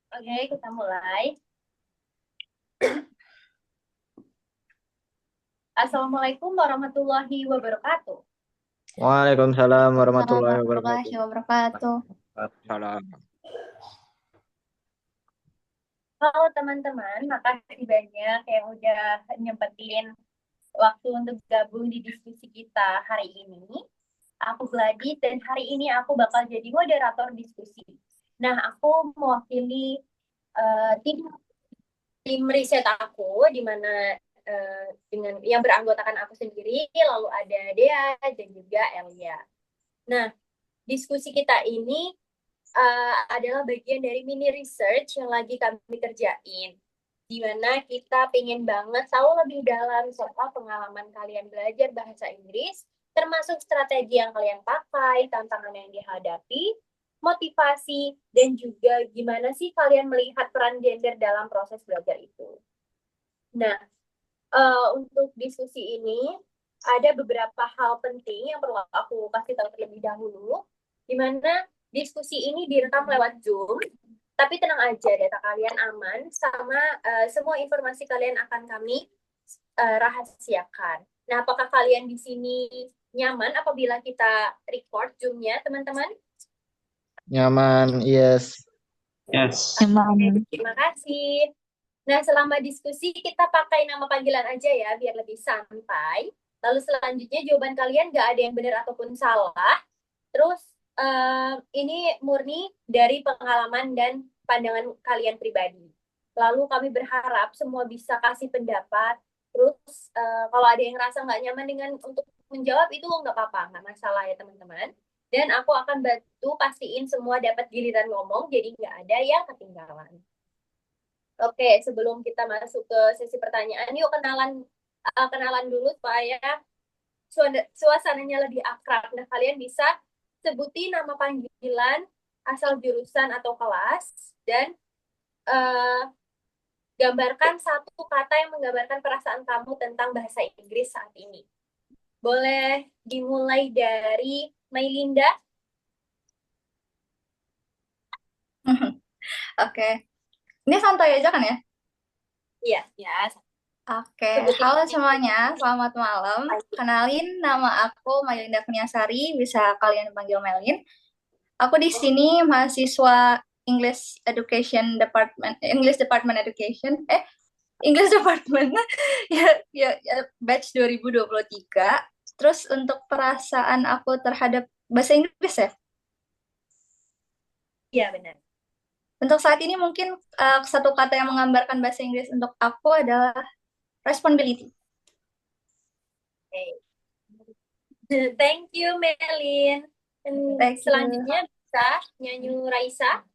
Oke, kita mulai. Assalamualaikum warahmatullahi wabarakatuh. Waalaikumsalam Waalaikumsalam warahmatullahi warahmatullahi wabarakatuh. wabarakatuh. Salam. Halo teman-teman, makasih banyak yang udah nyempetin waktu untuk gabung di diskusi kita hari ini. Aku Gladys dan hari ini aku bakal jadi moderator diskusi. Nah, aku mewakili tim tim riset aku di mana dengan yang beranggotakan aku sendiri, lalu ada Dea dan juga Elia. Nah, diskusi kita ini adalah bagian dari mini research yang lagi kami kerjain. Di mana kita pengen banget tahu lebih dalam soal pengalaman kalian belajar bahasa Inggris, termasuk strategi yang kalian pakai, tantangan yang dihadapi, motivasi, dan juga gimana sih kalian melihat peran gender dalam proses belajar itu. Nah, untuk diskusi ini ada beberapa hal penting yang perlu aku kasih tahu terlebih dahulu, di mana diskusi ini direkam lewat Zoom, tapi tenang aja, data kalian aman, sama semua informasi kalian akan kami rahasiakan. Nah, apakah kalian di sini nyaman apabila kita record Zoom-nya, teman-teman? Nyaman, yes. Yes. Emang. Terima kasih. Nah, selama diskusi kita pakai nama panggilan aja ya, biar lebih santai. Lalu selanjutnya jawaban kalian nggak ada yang benar ataupun salah. Terus ini murni dari pengalaman dan pandangan kalian pribadi. Lalu kami berharap semua bisa kasih pendapat. Terus kalau ada yang rasa nggak nyaman dengan untuk menjawab itu nggak apa-apa, nggak masalah ya teman-teman. Dan aku akan bantu pastiin semua dapat giliran ngomong, jadi nggak ada yang ketinggalan. Oke, sebelum kita masuk ke sesi pertanyaan, yuk kenalan dulu supaya suasananya lebih akrab. Nah, kalian bisa sebutin nama panggilan, asal jurusan atau kelas, dan uh, gambarkan satu kata yang menggambarkan perasaan kamu tentang bahasa Inggris saat ini. Boleh dimulai dari Mailinda? Oke. Ini santai aja kan ya? Iya, ya. Oke. Sebutin Halo semuanya, selamat malam. Kenalin, nama aku Mayalinda Kurniasari, bisa kalian panggil Melin. Aku di sini mahasiswa English Education Department, English Department Education, English Department, ya, batch 2023. Terus untuk perasaan aku terhadap bahasa Inggris ya, Iya, benar. untuk saat ini mungkin satu kata yang menggambarkan bahasa Inggris untuk aku adalah responsibility. Okay. Thank you, Melin. Dan Thank you. selanjutnya bisa nyanyi Raisa.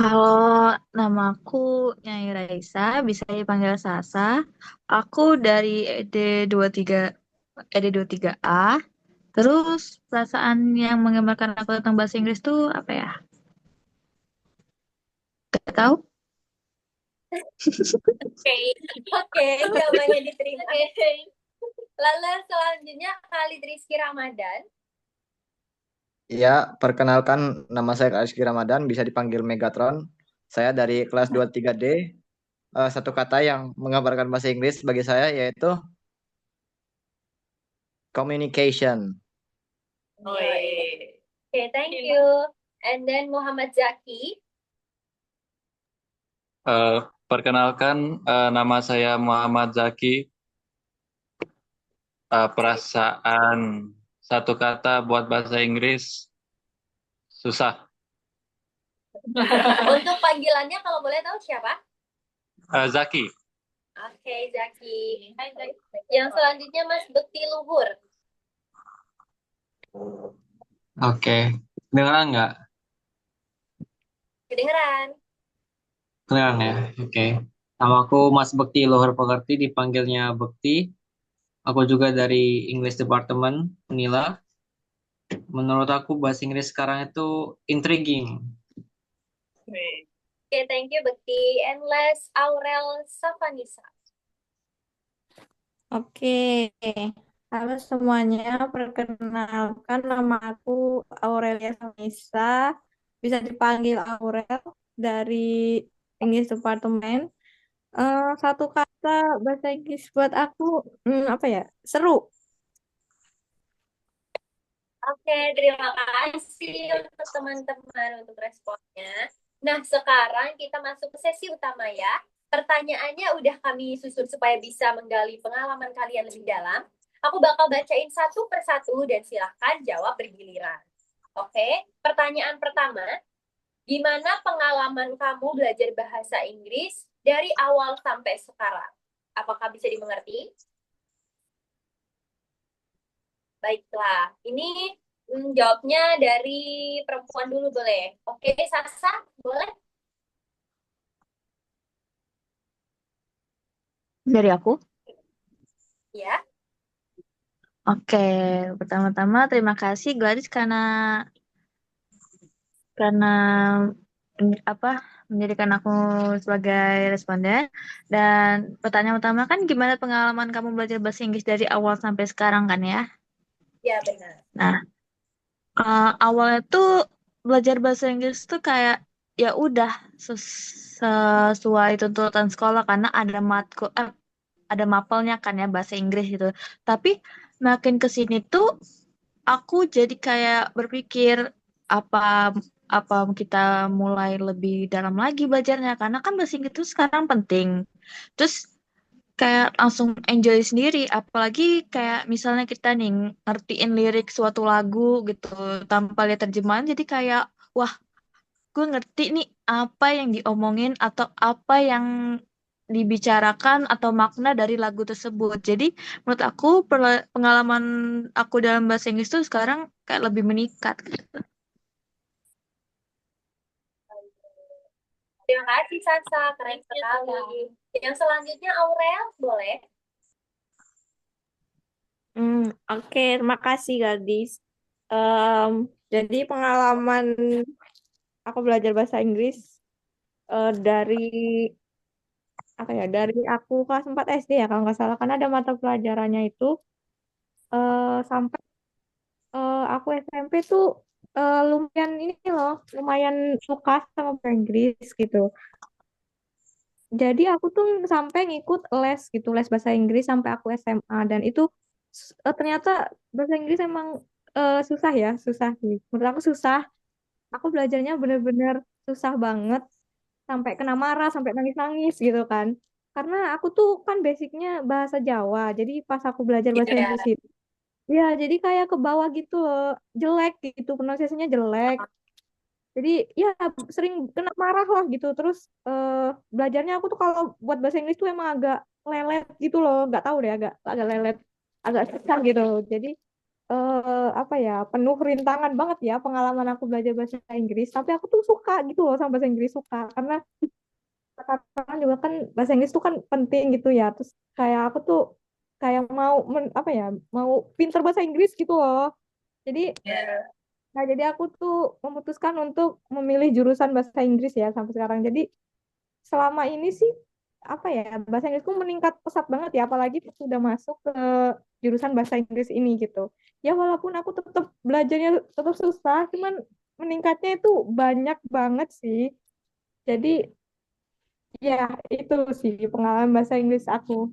Halo, namaku Nyai Raisa, bisa dipanggil Sasa. Aku dari ED 23A. Terus perasaan yang menggambarkan aku tentang bahasa Inggris tuh apa ya? Gak tahu. Oke, oke, jawabannya diterima. Lalu selanjutnya Khalid Rizky Ramadan. Ya, perkenalkan nama saya Rizky Ramadan, bisa dipanggil Megatron. Saya dari kelas 23D. Satu kata yang menggambarkan bahasa Inggris bagi saya yaitu communication. Oke, thank you. And then Muhammad Zaki. Perkenalkan, nama saya Muhammad Zaki. Perasaan satu kata buat bahasa Inggris susah. Untuk panggilannya kalau boleh tahu siapa? Zaki. Oke, Zaki. Yang selanjutnya Mas Bekti Luhur. Oke, kedengeran nggak? Kedengeran. Kedengeran ya? Oke. Nama aku Mas Bekti Luhur Pekerti, dipanggilnya Bekti. Aku juga dari English Department, Unila. Menurut aku bahasa Inggris sekarang itu intriguing. Oke, thank you Bekti. And last Aurel Savanisa. Oke, halo semuanya. Perkenalkan nama aku Aurelia Samisa. bisa dipanggil Aurel dari English Department. Satu kata bahasa Inggris buat aku, apa ya? Seru. Oke, terima kasih untuk teman-teman untuk responnya. Nah, sekarang kita masuk ke sesi utama ya. Pertanyaannya udah kami susun supaya bisa menggali pengalaman kalian lebih dalam. Aku bakal bacain satu persatu dan silahkan jawab bergiliran. Oke, pertanyaan pertama. Gimana pengalaman kamu belajar bahasa Inggris dari awal sampai sekarang? Apakah bisa dimengerti? Baiklah, ini jawabnya dari perempuan dulu boleh. Oke, Sasa, boleh? Dari aku. Ya. Oke, pertama-tama terima kasih Gladys karena apa menjadikan aku sebagai responden. Dan pertanyaan utama kan gimana pengalaman kamu belajar bahasa Inggris dari awal sampai sekarang kan ya? Ya, benar. Nah, awalnya tuh belajar bahasa Inggris tuh kayak ya udah sesuai tuntutan sekolah karena ada mapelnya kan ya bahasa Inggris gitu. Tapi makin ke sini tuh aku jadi kayak berpikir apa apa kita mulai lebih dalam lagi belajarnya karena kan bahasa Inggris itu sekarang penting. Terus kayak langsung enjoy sendiri apalagi kayak misalnya kita nih ngertiin lirik suatu lagu gitu tanpa lihat terjemahan jadi kayak wah gue ngerti nih apa yang diomongin atau apa yang dibicarakan atau makna dari lagu tersebut. Jadi menurut aku pengalaman aku dalam bahasa Inggris tuh sekarang kayak lebih meningkat gitu. Terima kasih, Sasa. Keren sekali. Yang selanjutnya, Aurel, boleh? Oke, terima kasih gadis. Em, jadi pengalaman aku belajar bahasa Inggris dari apa ya? Dari aku kelas 4 SD ya kalau nggak salah. Karena ada mata pelajarannya itu sampai aku SMP tuh lumayan ini loh, lumayan suka sama bahasa Inggris gitu. Jadi aku tuh sampai ngikut les gitu, les bahasa Inggris sampai aku SMA dan itu ternyata bahasa Inggris emang susah ya, susah sih. Menurut aku susah. Aku belajarnya bener-bener susah banget sampai kena marah, sampai nangis-nangis gitu kan. Karena aku tuh kan basicnya bahasa Jawa. Jadi pas aku belajar bahasa Iya. Inggris itu, ya jadi kayak ke bawah gitu loh, jelek gitu, pronunciasinya jelek. Jadi ya sering kena marah lah gitu. Terus belajarnya aku tuh kalau buat bahasa Inggris tuh emang agak lelet gitu loh. Nggak tahu deh agak lelet, agak susah gitu. Jadi apa ya penuh rintangan banget ya pengalaman aku belajar bahasa Inggris. Tapi aku tuh suka gitu loh sama bahasa Inggris suka karena katakan juga kan bahasa Inggris tuh kan penting gitu ya. Terus kayak aku tuh kayak mau apa ya mau pinter bahasa Inggris gitu loh. Jadi Ya. Nah, jadi aku tuh memutuskan untuk memilih jurusan bahasa Inggris ya sampai sekarang. Jadi selama ini sih apa ya bahasa Inggrisku meningkat pesat banget ya, apalagi sudah masuk ke jurusan bahasa Inggris ini gitu. Ya walaupun aku tetap belajarnya tetap susah, cuman meningkatnya itu banyak banget sih. Jadi ya itu sih pengalaman bahasa Inggris aku.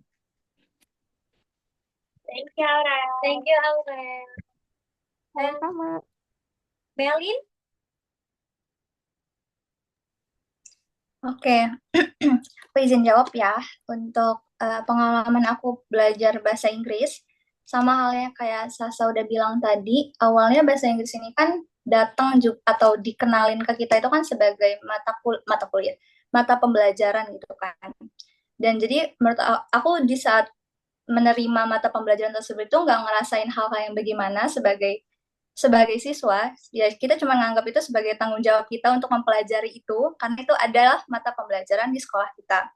Thank you, Aurel. Thank you, Aurel. Sama-sama. Melin? Oke, aku izin jawab ya untuk pengalaman aku belajar bahasa Inggris. Sama halnya kayak Sasa udah bilang tadi, awalnya bahasa Inggris ini kan datang juga atau dikenalin ke kita itu kan sebagai mata kuliah, mata pembelajaran gitu kan. Dan jadi menurut aku di saat menerima mata pembelajaran tersebut itu nggak ngerasain hal-hal yang bagaimana sebagai siswa, ya kita cuma nganggap itu sebagai tanggung jawab kita untuk mempelajari itu, karena itu adalah mata pembelajaran di sekolah kita.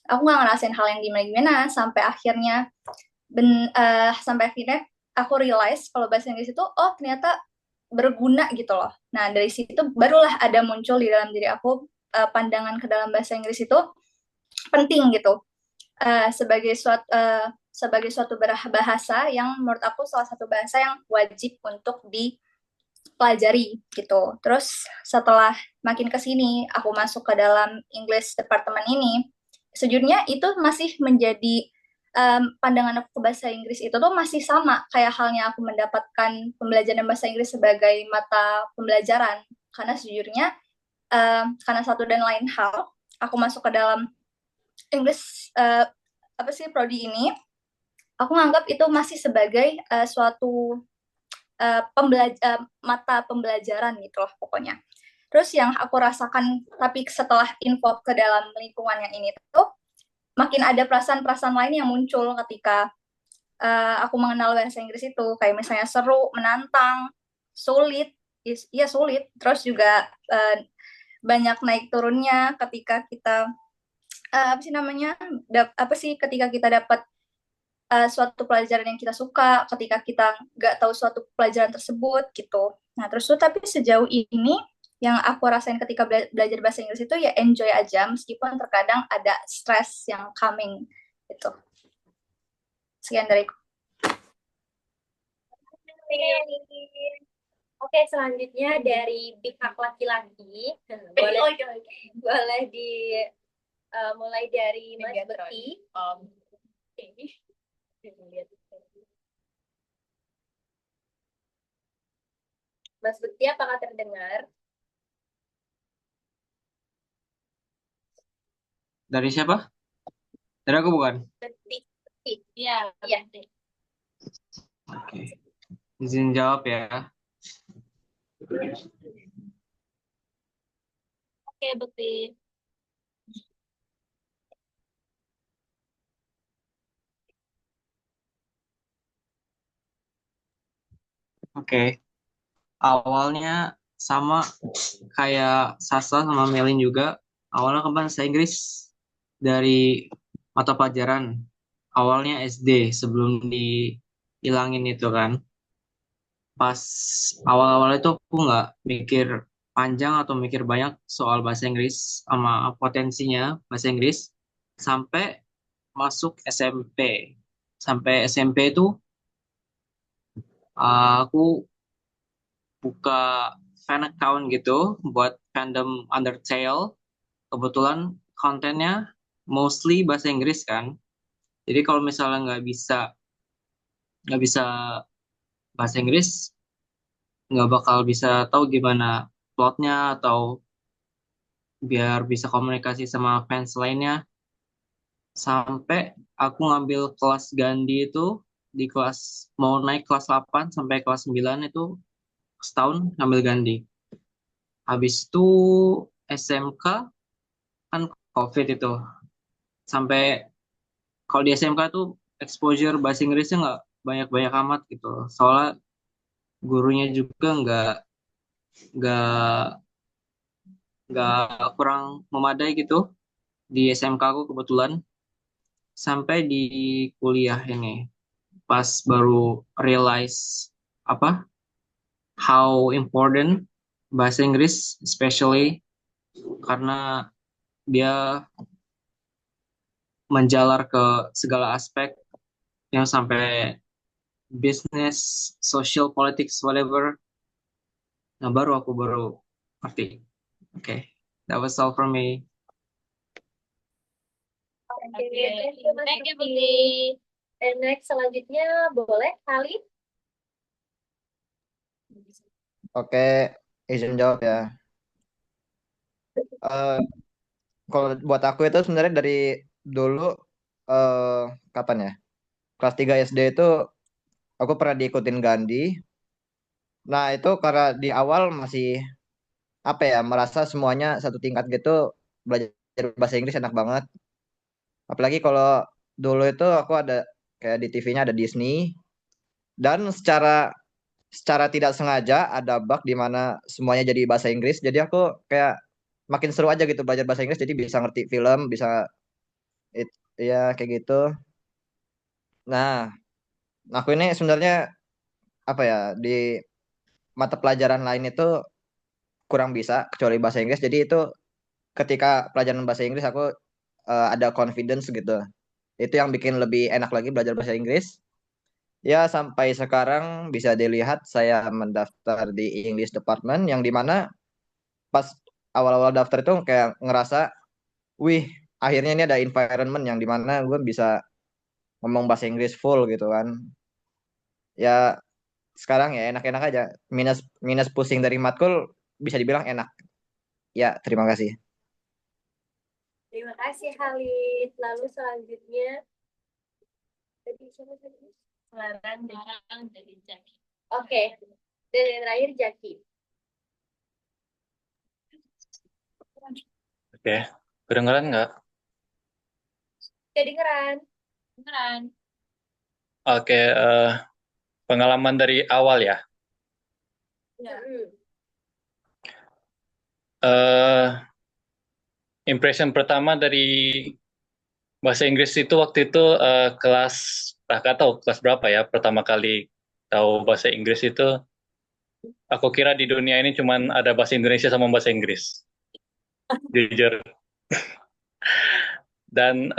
Aku nggak ngerasain hal yang gimana-gimana, sampai akhirnya aku realize kalau bahasa Inggris itu, oh ternyata berguna gitu loh. Nah, dari situ barulah ada muncul di dalam diri aku pandangan ke dalam bahasa Inggris itu penting gitu. Sebagai suatu bahasa yang menurut aku salah satu bahasa yang wajib untuk pelajari gitu. Terus setelah makin ke sini, aku masuk ke dalam English Department ini, sejujurnya itu masih menjadi pandangan aku ke bahasa Inggris itu tuh masih sama kayak halnya aku mendapatkan pembelajaran bahasa Inggris sebagai mata pembelajaran. Karena sejujurnya karena satu dan lain hal, aku masuk ke dalam English prodi ini, aku nganggap itu masih sebagai suatu mata pembelajaran gitu loh pokoknya. Terus yang aku rasakan tapi setelah info ke dalam lingkungan yang ini tuh makin ada perasaan-perasaan lain yang muncul ketika aku mengenal bahasa Inggris itu, kayak misalnya seru, menantang, sulit, iya sulit, terus juga banyak naik turunnya ketika kita ketika kita dapat suatu pelajaran yang kita suka, ketika kita nggak tahu suatu pelajaran tersebut gitu. Nah terus tuh tapi sejauh ini yang aku rasain ketika belajar bahasa Inggris itu ya enjoy aja, meskipun terkadang ada stres yang coming gitu. Sekian dariku. Oke, selanjutnya dari pihak laki-laki, boleh mulai dari Mas Bekti. Mas Bekti, apakah terdengar? Dari siapa? Dari aku bukan? Bekti. Iya, iya. Oke. Izin jawab ya. Oke, Bekti. Oke. Awalnya sama kayak Sasa sama Melin juga. Awalnya ke bahasa Inggris dari mata pelajaran. Awalnya SD sebelum dihilangin itu kan. Pas awal-awal itu aku nggak mikir panjang atau mikir banyak soal bahasa Inggris sama potensinya bahasa Inggris sampai masuk SMP. Sampai SMP itu aku buka fan account gitu buat fandom Undertale. Kebetulan kontennya mostly bahasa Inggris kan. Jadi kalau misalnya nggak bisa bahasa Inggris, nggak bakal bisa tahu gimana plotnya atau biar bisa komunikasi sama fans lainnya. Sampai aku ngambil kelas Gandhi itu mau naik kelas 8 sampai kelas 9 itu setahun ngambil Gandhi. Habis itu SMK kan COVID itu. Sampai kalau di SMK tuh exposure bahasa Inggrisnya nggak banyak-banyak amat gitu. Soalnya gurunya juga nggak nggak kurang memadai gitu di SMK aku kebetulan. Sampai di kuliah ini pas baru realize apa how important bahasa Inggris especially karena dia menjalar ke segala aspek yang sampai business, social, politics, whatever. Nah, aku baru ngerti. Oke, that was all from me. Oke, thank you, Bekti. And next, selanjutnya boleh Khalid? Oke, izin jawab ya. Eh, Kalau buat aku itu sebenarnya dari dulu kapan ya? Kelas 3 SD itu aku pernah diikutin Gandhi. Nah, itu karena di awal masih apa ya, merasa semuanya satu tingkat gitu, belajar bahasa Inggris enak banget. Apalagi kalau dulu itu aku ada kayak di TV-nya ada Disney dan secara secara tidak sengaja ada bug di mana semuanya jadi bahasa Inggris. Jadi aku kayak makin seru aja gitu belajar bahasa Inggris, jadi bisa ngerti film, bisa ya kayak gitu. Nah, aku ini sebenarnya apa ya, di mata pelajaran lain itu kurang bisa kecuali bahasa Inggris. Jadi itu ketika pelajaran bahasa Inggris aku ada confidence gitu. Itu yang bikin lebih enak lagi belajar bahasa Inggris. Ya, sampai sekarang bisa dilihat saya mendaftar di English Department yang dimana pas awal-awal daftar itu kayak ngerasa, wih, akhirnya ini ada environment yang dimana gue bisa ngomong bahasa Inggris full gitu kan. Ya, sekarang ya enak-enak aja. Minus minus pusing dari matkul bisa dibilang enak. Ya, terima kasih. Terima kasih Halid. Lalu selanjutnya tadi siapa tadi? Larang dari Jaki. Oke. Dan yang terakhir Jaki. Oke, kedengeran nggak? Kedengeran. Kedengeran. Oke, pengalaman dari awal ya. Ya. Eh, Impression pertama dari bahasa Inggris itu waktu itu kelas, nggak tahu kelas berapa ya, pertama kali tahu bahasa Inggris itu, aku kira di dunia ini cuman ada bahasa Indonesia sama bahasa Inggris, jujur. Dan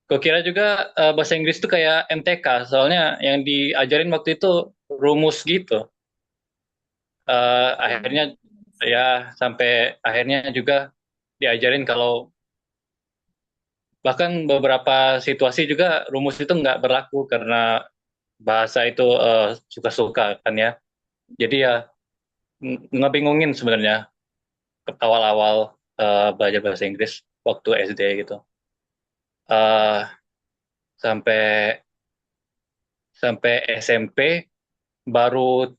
aku kira juga bahasa Inggris itu kayak MTK, soalnya yang diajarin waktu itu rumus gitu. Akhirnya ya sampai akhirnya juga diajarin kalau bahkan beberapa situasi juga rumus itu nggak berlaku karena bahasa itu suka-suka kan ya. Jadi ya ngebingungin sebenarnya awal-awal belajar bahasa Inggris waktu SD gitu. Eh, sampai sampai SMP baru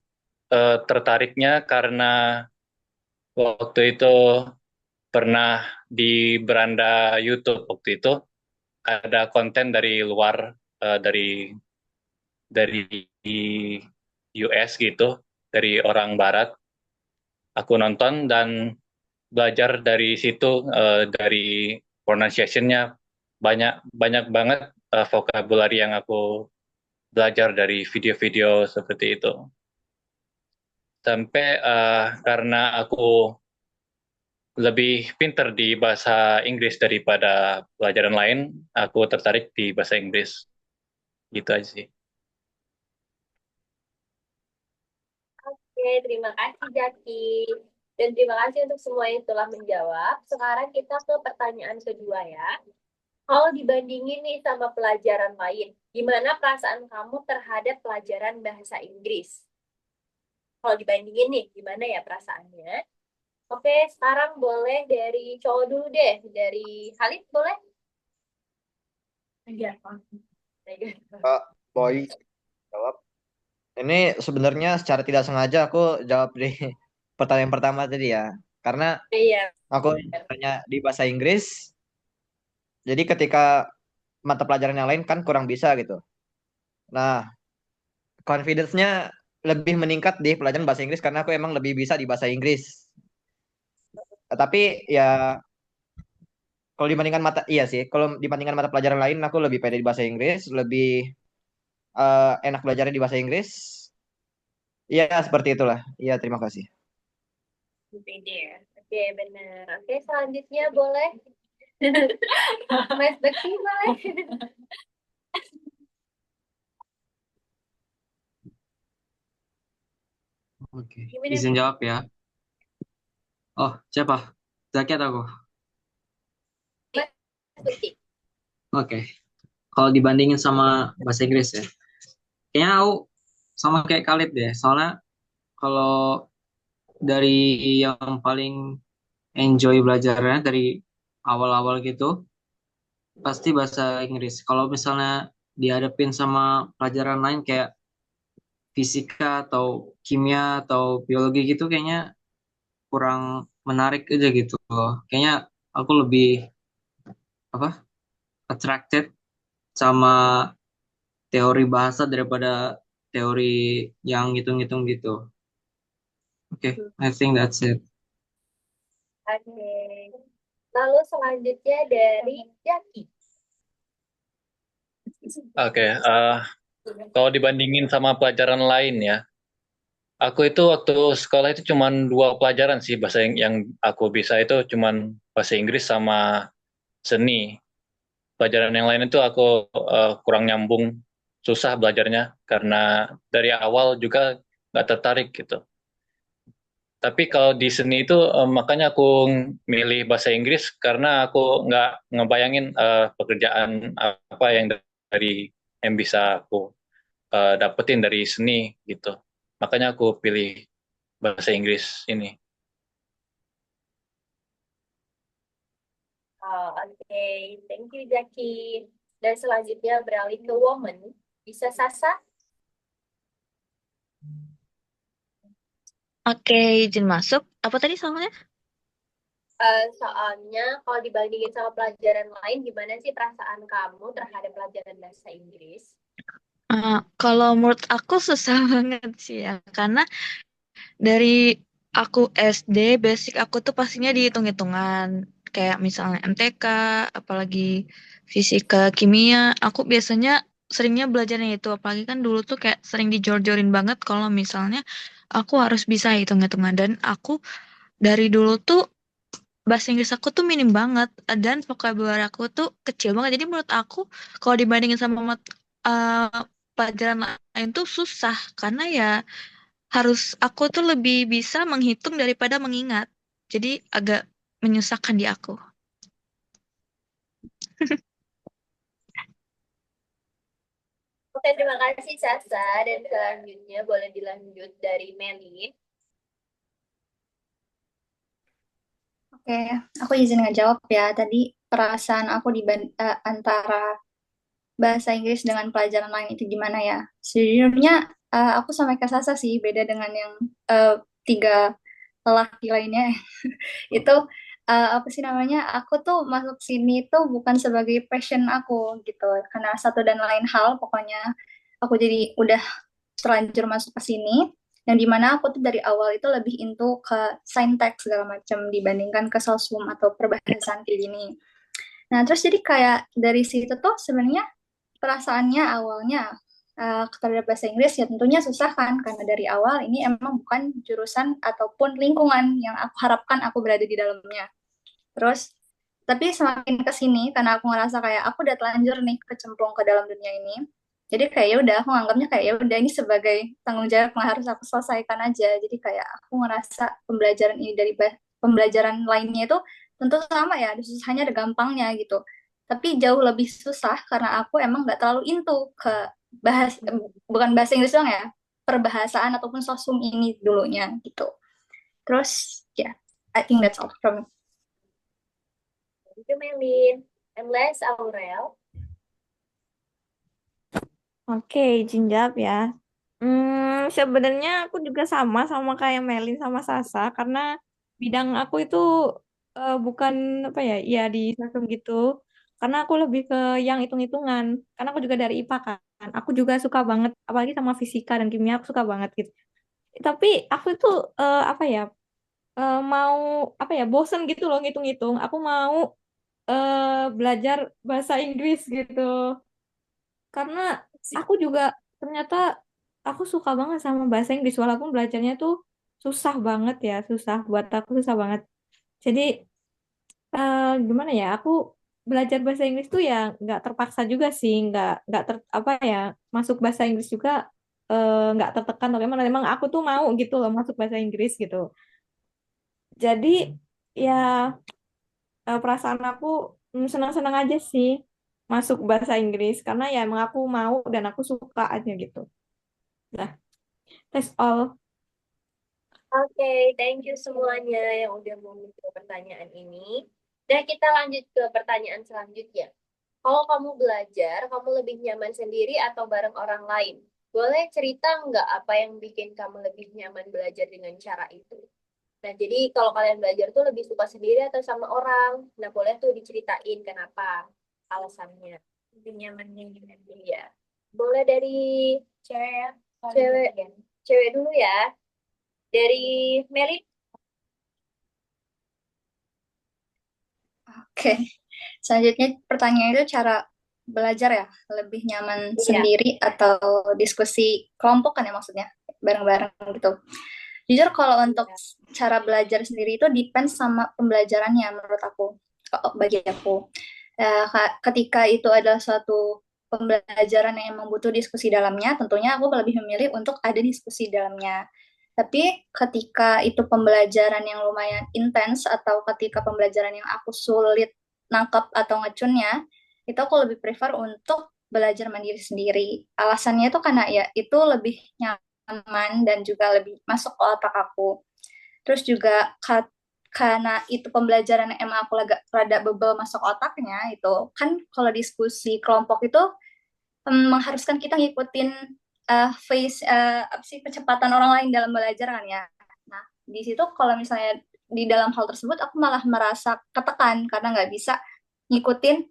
tertariknya karena waktu itu pernah di beranda YouTube waktu itu ada konten dari luar, dari US gitu, dari orang Barat. Aku nonton dan belajar dari situ, dari pronunciation-nya banyak banyak banget vocabulary yang aku belajar dari video-video seperti itu. Sampai karena aku lebih pinter di bahasa Inggris daripada pelajaran lain, aku tertarik di bahasa Inggris. Gitu aja sih. Oke, terima kasih Jaki. Dan terima kasih untuk semua yang telah menjawab. Sekarang kita ke pertanyaan kedua ya. Kalau dibandingin nih sama pelajaran lain, gimana perasaan kamu terhadap pelajaran bahasa Inggris? Kalau dibandingin nih, gimana ya perasaannya? Oke, sekarang boleh dari cowok dulu deh. Dari Halid boleh? Iya, Pak Boy jawab. Ini sebenarnya secara tidak sengaja aku jawab di pertanyaan pertama tadi ya. Karena Iya. aku tanya di bahasa Inggris, jadi ketika mata pelajaran yang lain kan kurang bisa gitu. Nah, confidence-nya lebih meningkat di pelajaran bahasa Inggris karena aku emang lebih bisa di bahasa Inggris. Tapi ya kalau dibandingkan mata, iya sih, kalau dibandingkan mata pelajaran lain aku lebih pede di bahasa Inggris, lebih enak belajarnya di bahasa Inggris. Iya, seperti itulah. Iya, terima kasih. Pede ya. Oke, benar. Oke, selanjutnya boleh. Mas Bekti boleh. Oke, Gimana, izin jawab ya. Oh, siapa? Zaki atau aku? Mas Bekti? Oke. Kalau dibandingin sama bahasa Inggris ya, kayaknya aku sama kayak Khalid deh. Soalnya kalau dari yang paling enjoy belajarnya dari awal-awal gitu, pasti bahasa Inggris. Kalau misalnya dihadapin sama pelajaran lain kayak fisika atau kimia atau biologi gitu, kayaknya kurang menarik aja gitu loh. Kayaknya aku lebih apa attracted sama teori bahasa daripada teori yang ngitung-ngitung gitu. Oke, I think that's it. Oke. Lalu selanjutnya dari Jaki. Oke, kalau dibandingin sama pelajaran lain ya, aku itu waktu sekolah itu cuma dua pelajaran sih bahasa yang aku bisa itu cuma bahasa Inggris sama seni. Pelajaran yang lain itu aku kurang nyambung susah belajarnya karena dari awal juga nggak tertarik gitu. Tapi kalau di seni itu makanya aku milih bahasa Inggris karena aku nggak ngebayangin pekerjaan apa yang dari yang bisa aku dapetin dari seni gitu. Makanya aku pilih bahasa Inggris ini. Oh, oke. Thank you, Jackie. Dan selanjutnya beralih ke woman. Bisa Sasa? Oke, izin masuk. Apa tadi soalnya? Soalnya kalau dibandingin sama pelajaran lain, gimana sih perasaan kamu terhadap pelajaran bahasa Inggris? Kalau menurut aku susah banget sih ya, karena dari aku SD, basic aku tuh pastinya dihitung-hitungan. Kayak misalnya MTK, apalagi fisika, kimia. Aku biasanya seringnya belajarnya itu. Apalagi kan dulu tuh kayak sering dijor-jorin banget kalau misalnya aku harus bisa hitung-hitungan. Dan aku dari dulu tuh bahasa Inggris aku tuh minim banget. Dan vocabulary aku tuh kecil banget. Jadi menurut aku kalau dibandingin sama pelajaran lain tuh susah. Karena ya aku tuh lebih bisa menghitung daripada mengingat. Jadi agak menyusahkan di aku. Oke, terima kasih Sasa. Dan selanjutnya boleh dilanjut dari Melin. Oke, aku izin ngejawab ya. Tadi perasaan aku antara bahasa Inggris dengan pelajaran lain itu gimana ya? Sejujurnya aku sama kayak Sasa sih, beda dengan yang tiga lelaki lainnya. Itu apa sih namanya? Aku tuh masuk sini tuh bukan sebagai passion aku gitu. Karena satu dan lain hal, pokoknya aku jadi udah terlanjur masuk ke sini. Yang dimana aku tuh dari awal itu lebih into ke saintek segala macam dibandingkan ke sosum atau perbahasaan kayak gini. Nah, terus jadi kayak dari situ tuh sebenarnya perasaannya awalnya terhadap bahasa Inggris ya tentunya susah kan karena dari awal ini emang bukan jurusan ataupun lingkungan yang aku harapkan aku berada di dalamnya. Terus tapi semakin ke sini karena aku ngerasa kayak aku udah telanjur nih kecemplung ke dalam dunia ini. Jadi kayak ya udah aku nganggapnya kayak ya udah ini sebagai tanggung jawab yang harus aku selesaikan aja. Jadi kayak aku ngerasa pembelajaran ini dari pembelajaran lainnya itu tentu sama ya, ada susahnya ada gampangnya gitu. Tapi jauh lebih susah karena aku emang nggak terlalu into ke bukan bahasa Inggris doang ya, perbahasaan ataupun sosum ini dulunya gitu. Terus ya, yeah, I think that's all from me. Thank you, Melin. And last, Aurel. Oke, izin jawab ya. Sebenarnya aku juga sama kayak Melin sama Sasa karena bidang aku itu bukan apa ya, ya di sosum gitu. Karena aku lebih ke yang hitung-hitungan. Karena aku juga dari IPA kan. Aku juga suka banget, apalagi sama fisika dan kimia aku suka banget gitu. Tapi aku itu apa ya, mau apa ya, bosen gitu loh ngitung-ngitung. Aku mau belajar bahasa Inggris gitu. Karena aku juga ternyata aku suka banget sama bahasa Inggris walaupun belajarnya tuh susah banget ya, susah buat aku susah banget. Jadi gimana ya, aku belajar bahasa Inggris tuh ya nggak terpaksa juga sih, apa ya, masuk bahasa Inggris juga nggak tertekan, tapi memang aku tuh mau gitu loh masuk bahasa Inggris gitu. Jadi ya perasaan aku senang-senang aja sih masuk bahasa Inggris karena ya emang aku mau dan aku suka aja gitu. Nah, that's all. Oke, thank you semuanya yang udah mau menjawab pertanyaan ini. Dan kita lanjut ke pertanyaan selanjutnya. Kalau kamu belajar, kamu lebih nyaman sendiri atau bareng orang lain? Boleh cerita nggak apa yang bikin kamu lebih nyaman belajar dengan cara itu? Nah, jadi kalau kalian belajar tuh lebih suka sendiri atau sama orang? Nah, boleh tuh diceritain kenapa alasannya. Lebih nyamannya gimana ya? Boleh dari cewek, cewek, cewek dulu ya. Dari Meli. Oke. Selanjutnya pertanyaan itu cara belajar ya, lebih nyaman Iya. sendiri atau diskusi kelompok kan ya maksudnya, bareng-bareng gitu. Jujur kalau untuk cara belajar sendiri itu depends sama pembelajarannya menurut aku, bagi aku. Ketika itu adalah suatu pembelajaran yang emang butuh diskusi dalamnya, tentunya aku lebih memilih untuk ada diskusi dalamnya. Tapi ketika itu pembelajaran yang lumayan intens atau ketika pembelajaran yang aku sulit nangkep atau ngecunnya, itu aku lebih prefer untuk belajar mandiri sendiri. Alasannya itu karena ya itu lebih nyaman dan juga lebih masuk ke otak aku. Terus juga karena itu pembelajaran yang emang aku rada bebel masuk otaknya itu kan kalau diskusi kelompok itu mengharuskan kita ngikutin apa sih kecepatan orang lain dalam belajar kan ya. Nah, di situ kalau misalnya di dalam hal tersebut aku malah merasa ketekan karena nggak bisa ngikutin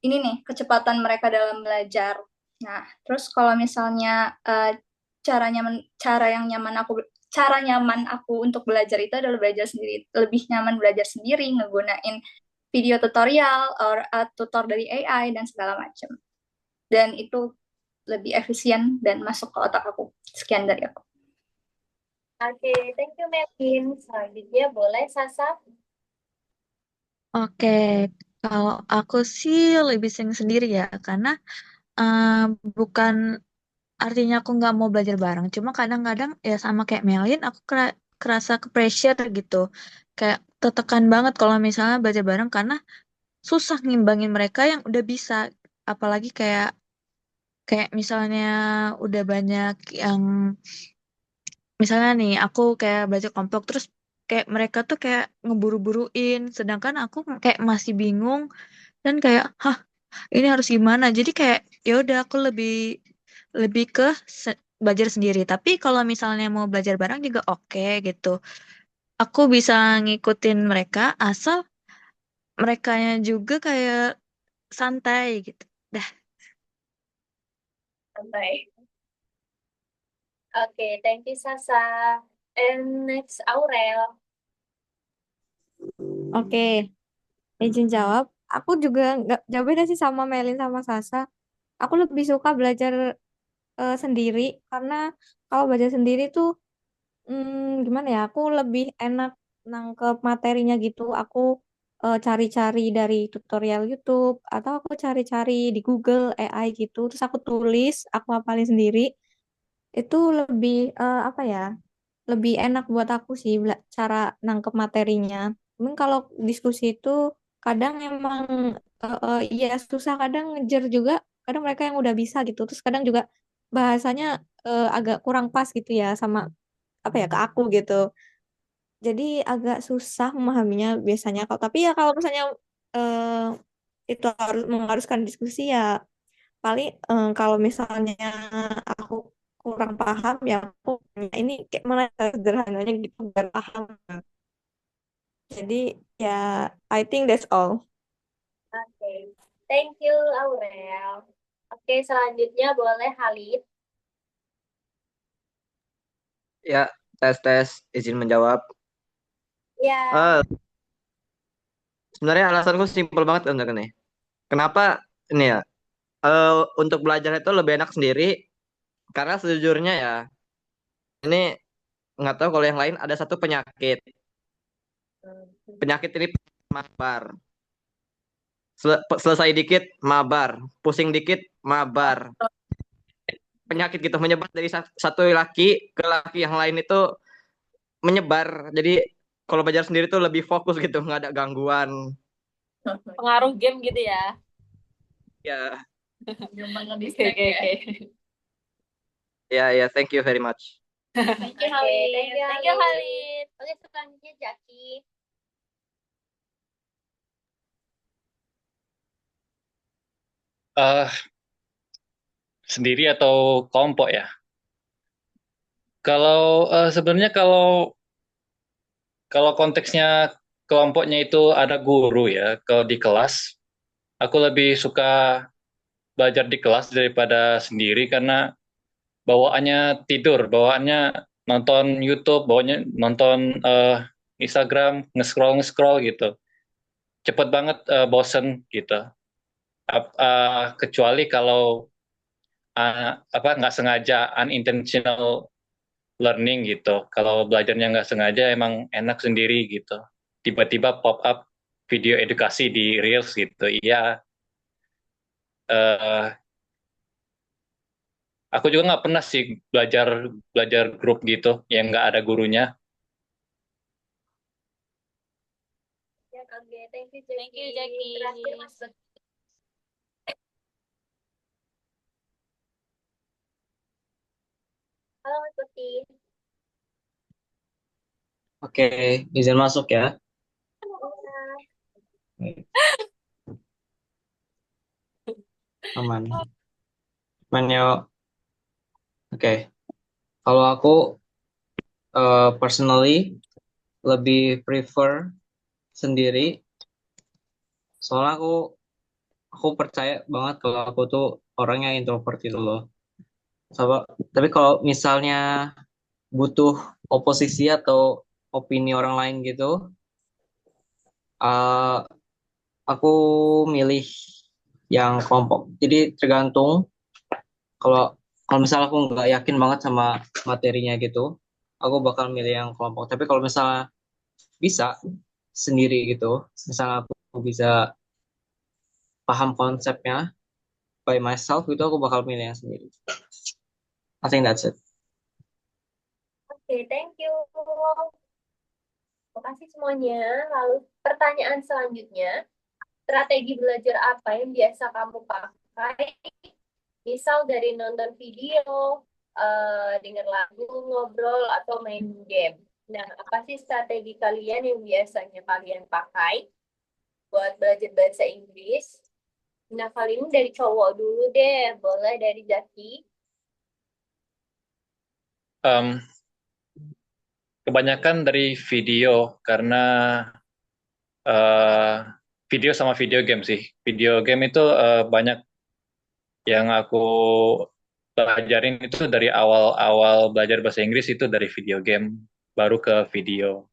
ini nih kecepatan mereka dalam belajar. Nah, terus kalau misalnya cara nyaman aku untuk belajar itu adalah belajar sendiri, lebih nyaman belajar sendiri, ngegunain video tutorial or tutor dari AI dan segala macam. Dan itu lebih efisien dan masuk ke otak aku. Sekian dari aku. Oke, thank you Melvin. Selanjutnya boleh Sasa. Oke, kalau aku sih lebih sering sendiri ya, karena eh, bukan artinya aku nggak mau belajar bareng. Cuma kadang-kadang ya sama kayak Melin, aku kerasa ke pressure gitu. Kayak tertekan banget kalau misalnya belajar bareng karena susah ngimbangin mereka yang udah bisa. Apalagi kayak kayak misalnya udah banyak yang misalnya nih aku kayak belajar kelompok terus kayak mereka tuh kayak ngeburu-buruin, sedangkan aku kayak masih bingung dan kayak hah ini harus gimana, jadi kayak ya udah aku lebih lebih ke belajar sendiri. Tapi kalau misalnya mau belajar bareng juga oke gitu, aku bisa ngikutin mereka asal merekanya juga kayak santai gitu dah. Santai. Oke, thank you Sasa. And next Aurel. Oke, izin jawab. Aku juga nggak jauh beda sih sama Melin sama Sasa. Aku lebih suka belajar sendiri karena kalau belajar sendiri tuh gimana ya? Aku lebih enak nangkep materinya gitu. Aku cari-cari dari tutorial YouTube atau aku cari-cari di Google AI gitu. Terus aku tulis, aku hafalin sendiri. Itu lebih apa ya? Lebih enak buat aku sih cara nangkep materinya. Mungkin kalau diskusi itu kadang emang iya susah, kadang ngejar juga, kadang mereka yang udah bisa gitu. Terus kadang juga bahasanya agak kurang pas gitu ya sama apa ya ke aku gitu. Jadi agak susah memahaminya biasanya. Kalau tapi ya kalau misalnya eh, itu harus mengharuskan diskusi ya paling kalau misalnya aku kurang paham ya aku tanya, ini kayak mana cara sederhananya gitu biar paham. Jadi ya I think that's all. Oke, thank you Aurel. Oke, selanjutnya boleh Halid. Ya, tes izin menjawab. Ya, Eh, Sebenarnya alasanku simpel banget sebenarnya nih. Kenapa ini ya? Untuk belajar itu lebih enak sendiri karena sejujurnya ya ini nggak tahu kalau yang lain ada satu penyakit. Penyakit ini mabar. Selesai dikit mabar, pusing dikit mabar. Penyakit gitu menyebar dari satu laki ke laki yang lain itu menyebar. Jadi kalau belajar sendiri tuh lebih fokus gitu, nggak ada gangguan. Pengaruh game gitu ya. Ya, gampang Oke, nge-distract oke, ya. oke. ya, thank you very much. Thank you, Oke, Halid. thank you Thank you, Halid. Halid. Oke, selanjutnya Jaki. Eh, Sendiri atau kelompok ya? Kalau sebenarnya kalau konteksnya kelompoknya itu ada guru ya, kalau di kelas, aku lebih suka belajar di kelas daripada sendiri karena bawaannya tidur, bawaannya nonton YouTube, bawaannya nonton Instagram, nge-scroll gitu. Cepet banget bosen gitu. Kecuali kalau apa nggak sengaja unintentional learning gitu. Kalau belajarnya nggak sengaja emang enak sendiri gitu. Tiba-tiba pop up video edukasi di Reels gitu. Iya, eh, aku juga nggak pernah sih belajar belajar grup gitu yang nggak ada gurunya. Ya, oke, thank you Thank you, Jackie. Jackie. Terakhir Mas Bekti. Halo Mas Bekti. Oke, izin masuk ya. Aman. Aman yuk. Oke. Kalau aku personally lebih prefer sendiri. Soalnya aku percaya banget kalau aku tuh orangnya introvert gitu loh. Tapi kalau misalnya butuh oposisi atau opini orang lain gitu, eh, aku milih yang kelompok. Jadi tergantung kalau kalau misalnya aku nggak yakin banget sama materinya gitu, aku bakal milih yang kelompok. Tapi kalau misalnya bisa sendiri gitu, misalnya aku bisa paham konsepnya by myself gitu, aku bakal milih yang sendiri. I think that's it. Oke, thank you. Terima kasih semuanya. Lalu pertanyaan selanjutnya, strategi belajar apa yang biasa kamu pakai? Misal dari nonton video, denger lagu, ngobrol, atau main game. Nah, apa sih strategi kalian yang biasanya kalian pakai buat belajar bahasa Inggris? Nah, kali ini dari cowok dulu deh. Boleh dari Jaki. Em, Kebanyakan dari video karena eh, video sama video game sih. Video game itu banyak yang aku pelajarin itu dari awal-awal belajar bahasa Inggris itu dari video game, baru ke video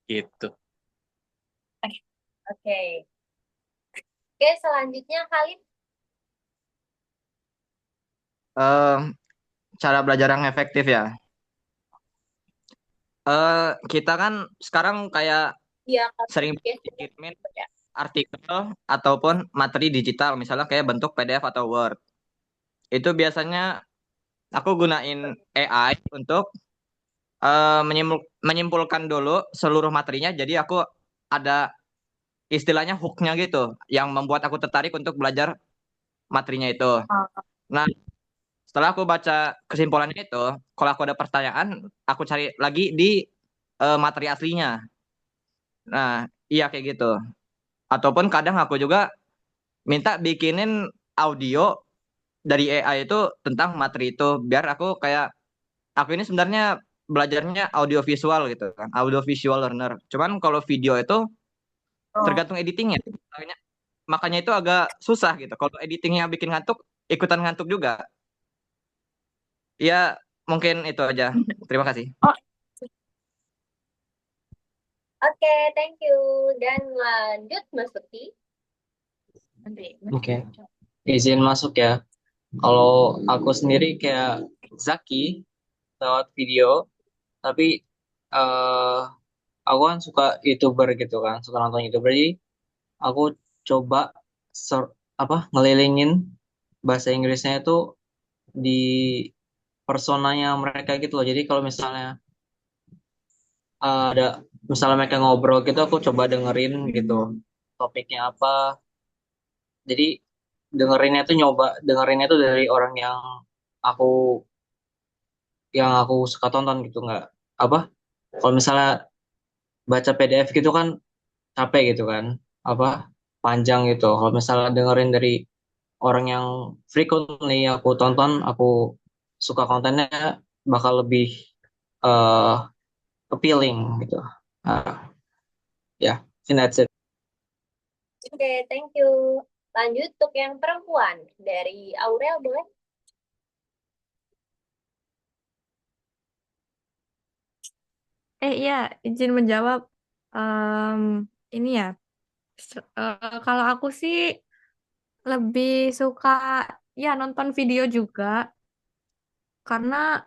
gitu. Oke. Oke, selanjutnya Khalid. Eh, Cara belajar yang efektif ya. Kita kan sekarang kayak Ya, kalau sering biasanya dikirimin ya. artikel ataupun materi digital, misalnya kayak bentuk PDF atau Word. Itu biasanya aku gunain AI untuk menyimpulkan dulu seluruh materinya. Jadi aku ada istilahnya hooknya gitu, yang membuat aku tertarik untuk belajar materinya itu. Nah, setelah aku baca kesimpulannya itu, kalau aku ada pertanyaan, aku cari lagi di materi aslinya. Nah, iya kayak gitu. Ataupun kadang aku juga minta bikinin audio dari AI itu tentang materi itu, biar aku ini sebenarnya belajarnya audio visual gitu kan, audio visual learner. Cuman kalau video itu tergantung editingnya. Makanya itu agak susah gitu. Kalau editingnya bikin ngantuk, ikutan ngantuk juga. Ya, mungkin itu aja. Terima kasih. Oke, thank you. Dan lanjut Mas Bekti. Oke, izin masuk ya. Kalau aku sendiri kayak Zaki lewat video, tapi eh aku kan suka YouTuber gitu kan, suka nonton YouTuber. Jadi aku coba ngelilingin bahasa Inggrisnya itu di personanya mereka gitu loh. Jadi kalau misalnya ada misalnya mereka ngobrol gitu, aku coba dengerin gitu topiknya apa. Jadi dengerinnya tuh dari orang aku yang aku suka tonton gitu, nggak apa kalau misalnya baca PDF gitu kan capek gitu kan, apa panjang gitu. Kalau misalnya dengerin dari orang yang frequently aku tonton, aku suka kontennya, bakal lebih eh appealing gitu. Ya, think that's it. Oke, thank you. Lanjut untuk yang perempuan. Dari Aurel boleh? Iya, izin menjawab. Em, ini ya, kalau aku sih lebih suka ya nonton video juga, karena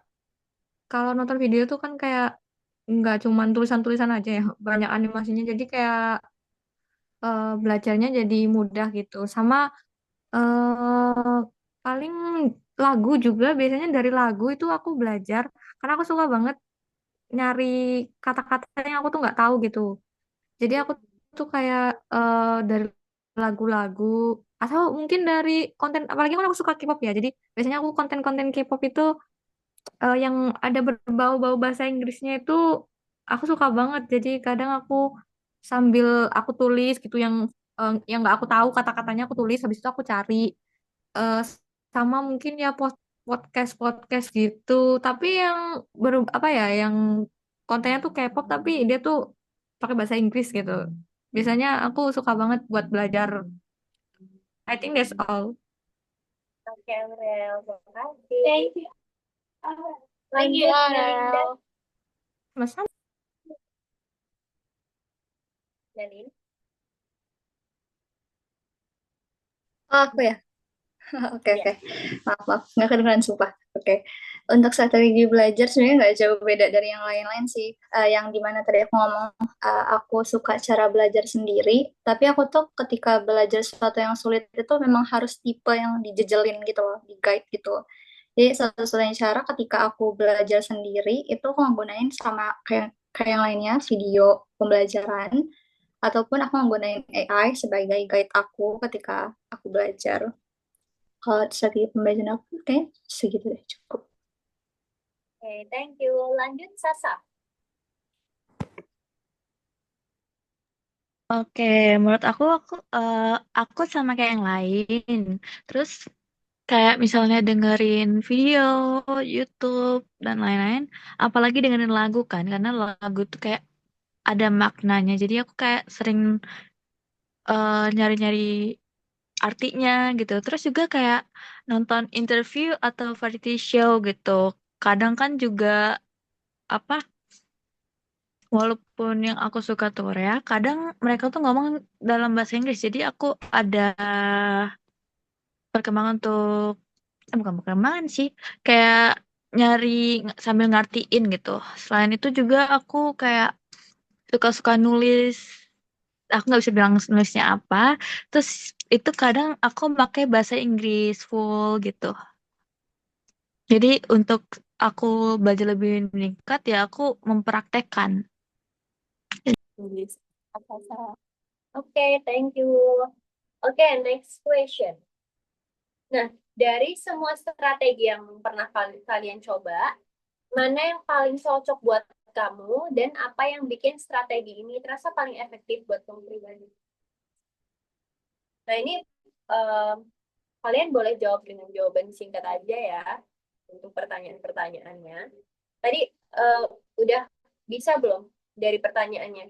kalau nonton video tuh kan kayak nggak cuman tulisan-tulisan aja ya, banyak animasinya. Jadi kayak belajarnya jadi mudah gitu. Sama eh paling lagu juga biasanya dari lagu itu aku belajar karena aku suka banget nyari kata-kata yang aku tuh nggak tahu gitu. Jadi aku tuh kayak dari lagu-lagu atau mungkin dari konten apalagi kan aku suka K-pop ya. Jadi biasanya aku konten-konten K-pop itu yang ada berbau-bau bahasa Inggrisnya itu aku suka banget. Jadi kadang aku sambil aku tulis gitu yang nggak aku tahu kata-katanya aku tulis habis itu aku cari eh, sama mungkin ya podcast gitu. Tapi yang apa ya yang kontennya tuh K-pop tapi dia tuh pakai bahasa Inggris gitu. Biasanya aku suka banget buat belajar. I think that's all. Oke, Aurel, makasih. Thank you. Thank you, Lanjut, Melinda. Aurel. Mas Melin. Oh, aku ya. Oke, Ya. oke. Maaf, nggak kedengeran sumpah. Oke. Untuk strategi belajar sebenarnya nggak jauh beda dari yang lain-lain sih. Yang dimana tadi aku ngomong, aku suka cara belajar sendiri, tapi aku tuh ketika belajar sesuatu yang sulit itu memang harus tipe yang dijejelin gitu loh, di guide gitu. Jadi satu-satunya cara ketika aku belajar sendiri itu aku menggunakan sama kayak yang lainnya, video pembelajaran, ataupun aku menggunakan AI sebagai guide aku ketika aku belajar. Kalau strategi pembelajaran aku kayak segitu deh cukup. Oke, thank you. Lanjut, Sasa. Oke, menurut aku sama kayak yang lain. Terus kayak misalnya dengerin video, YouTube dan lain-lain, apalagi dengerin lagu kan, karena lagu tuh kayak ada maknanya. Jadi aku kayak sering nyari-nyari artinya gitu. Terus juga kayak nonton interview atau variety show gitu. Kadang kan juga apa walaupun yang aku suka tuh Korea, kadang mereka tuh ngomong dalam bahasa Inggris. Jadi aku ada perkembangan untuk bukan perkembangan sih, kayak nyari sambil ngertiin gitu. Selain itu juga aku kayak suka-suka nulis. Aku nggak bisa bilang nulisnya apa. Terus itu kadang aku pakai bahasa Inggris full gitu. Jadi untuk aku belajar lebih meningkat ya aku mempraktekkan. Oke, thank you. Oke, next question. Nah, dari semua strategi yang pernah kalian coba, mana yang paling cocok buat kamu dan apa yang bikin strategi ini terasa paling efektif buat kamu pribadi? Nah, ini eh, kalian boleh jawab dengan jawaban singkat aja ya untuk pertanyaan-pertanyaannya. Tadi udah bisa belum dari pertanyaannya?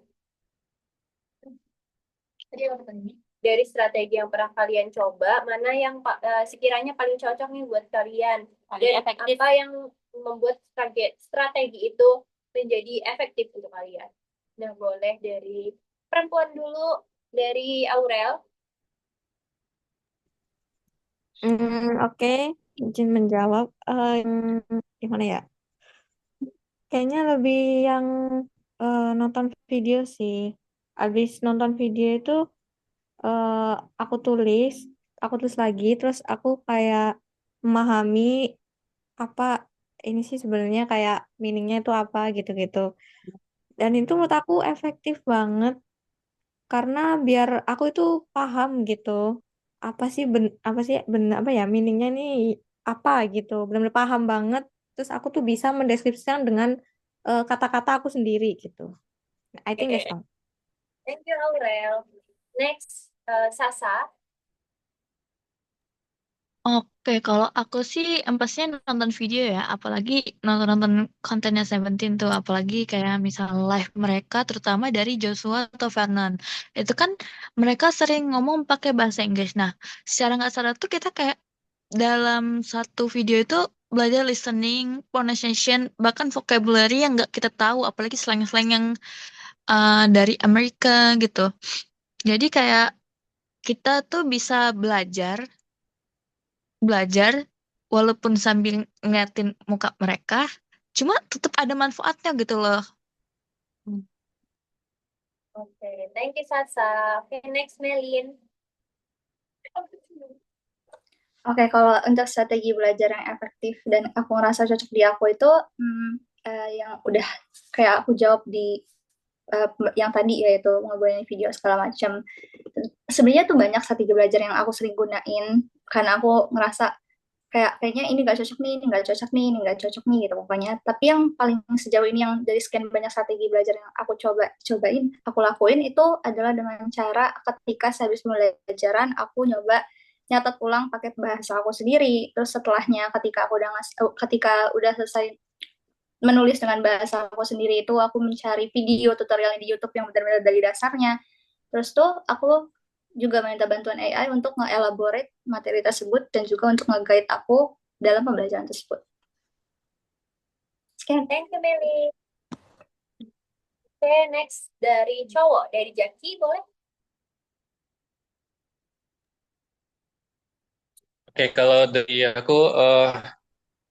Tadi apa pertanyaannya? Dari strategi yang pernah kalian coba, mana yang sekiranya paling cocok nih buat kalian? Paling Dan efektif. apa yang membuat strategi itu menjadi efektif untuk kalian? Nah, boleh dari perempuan dulu, dari Aurel. Oke, izin menjawab. Gimana ya? Kayaknya lebih yang nonton video sih. Habis nonton video itu eh, aku tulis, aku tulis lagi, terus aku kayak memahami apa ini sih sebenarnya kayak meaningnya itu apa gitu-gitu. Dan itu menurut aku efektif banget karena biar aku itu paham gitu apa sih apa ya meaningnya nih apa gitu benar-benar paham banget terus aku tuh bisa mendeskripsikan dengan kata-kata aku sendiri gitu. I think that's all. Thank you, Aurel. Next, Sasa. Oke, kalau aku sih empasnya nonton video ya, apalagi nonton-nonton kontennya Seventeen tuh, apalagi kayak misal live mereka, terutama dari Joshua atau Vernon. Itu kan mereka sering ngomong pakai bahasa Inggris. Nah, secara nggak sadar tuh kita kayak dalam satu video itu belajar listening, pronunciation, bahkan vocabulary yang nggak kita tahu, apalagi slang-slang yang dari Amerika gitu. Jadi kayak kita tuh bisa belajar walaupun sambil ngeliatin muka mereka, cuma tetap ada manfaatnya gitu loh. Oke, thank you Sasa. Oke, next Melin. Oke, kalau untuk strategi belajar yang efektif dan aku ngerasa cocok di aku itu yang udah kayak aku jawab di yang tadi yaitu ngebuatin video segala macam. Sebenarnya tuh banyak strategi belajar yang aku sering gunain karena aku ngerasa kayaknya ini nggak cocok nih, ini nggak cocok nih, ini nggak cocok nih gitu pokoknya. Tapi yang paling sejauh ini yang dari sekian banyak strategi belajar yang aku cobain, aku lakuin itu adalah dengan cara ketika habis mulai pelajaran aku nyoba nyatet ulang pakai bahasa aku sendiri. Terus setelahnya ketika udah selesai menulis dengan bahasa aku sendiri itu aku mencari video tutorial di YouTube yang benar-benar dari dasarnya. Terus tuh aku juga minta bantuan AI untuk nge-elaborate materi tersebut dan juga untuk nge-guide aku dalam pembelajaran tersebut. Sekian. Thank you, Meli. Oke, next dari cowok, dari Jaki, boleh? Oke, kalau dari aku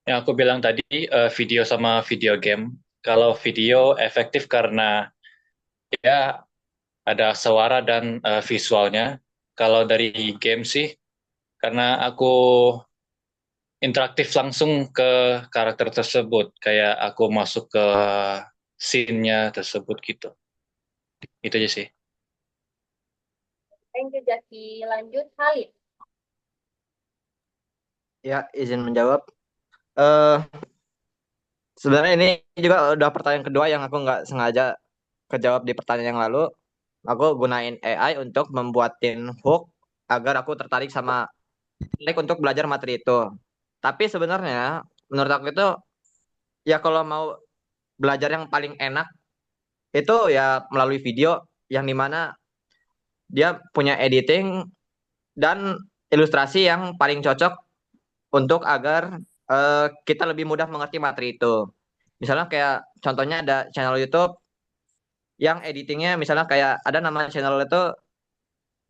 yang aku bilang tadi video sama video game. Kalau video efektif karena ya ada suara dan visualnya. Kalau dari game sih karena aku interaktif langsung ke karakter tersebut, kayak aku masuk ke scene-nya tersebut gitu. Itu aja sih. Thank you, Jaki. Lanjut, Halid. Ya, izin menjawab. Eh Sebenarnya ini juga udah pertanyaan kedua yang aku nggak sengaja kejawab di pertanyaan yang lalu. Aku gunain AI untuk membuatin hook agar aku tertarik sama klik untuk belajar materi itu. Tapi sebenarnya menurut aku itu ya kalau mau belajar yang paling enak itu ya melalui video yang dimana dia punya editing dan ilustrasi yang paling cocok untuk agar kita lebih mudah mengerti materi itu. Misalnya kayak contohnya ada channel YouTube yang editingnya misalnya kayak ada nama channel itu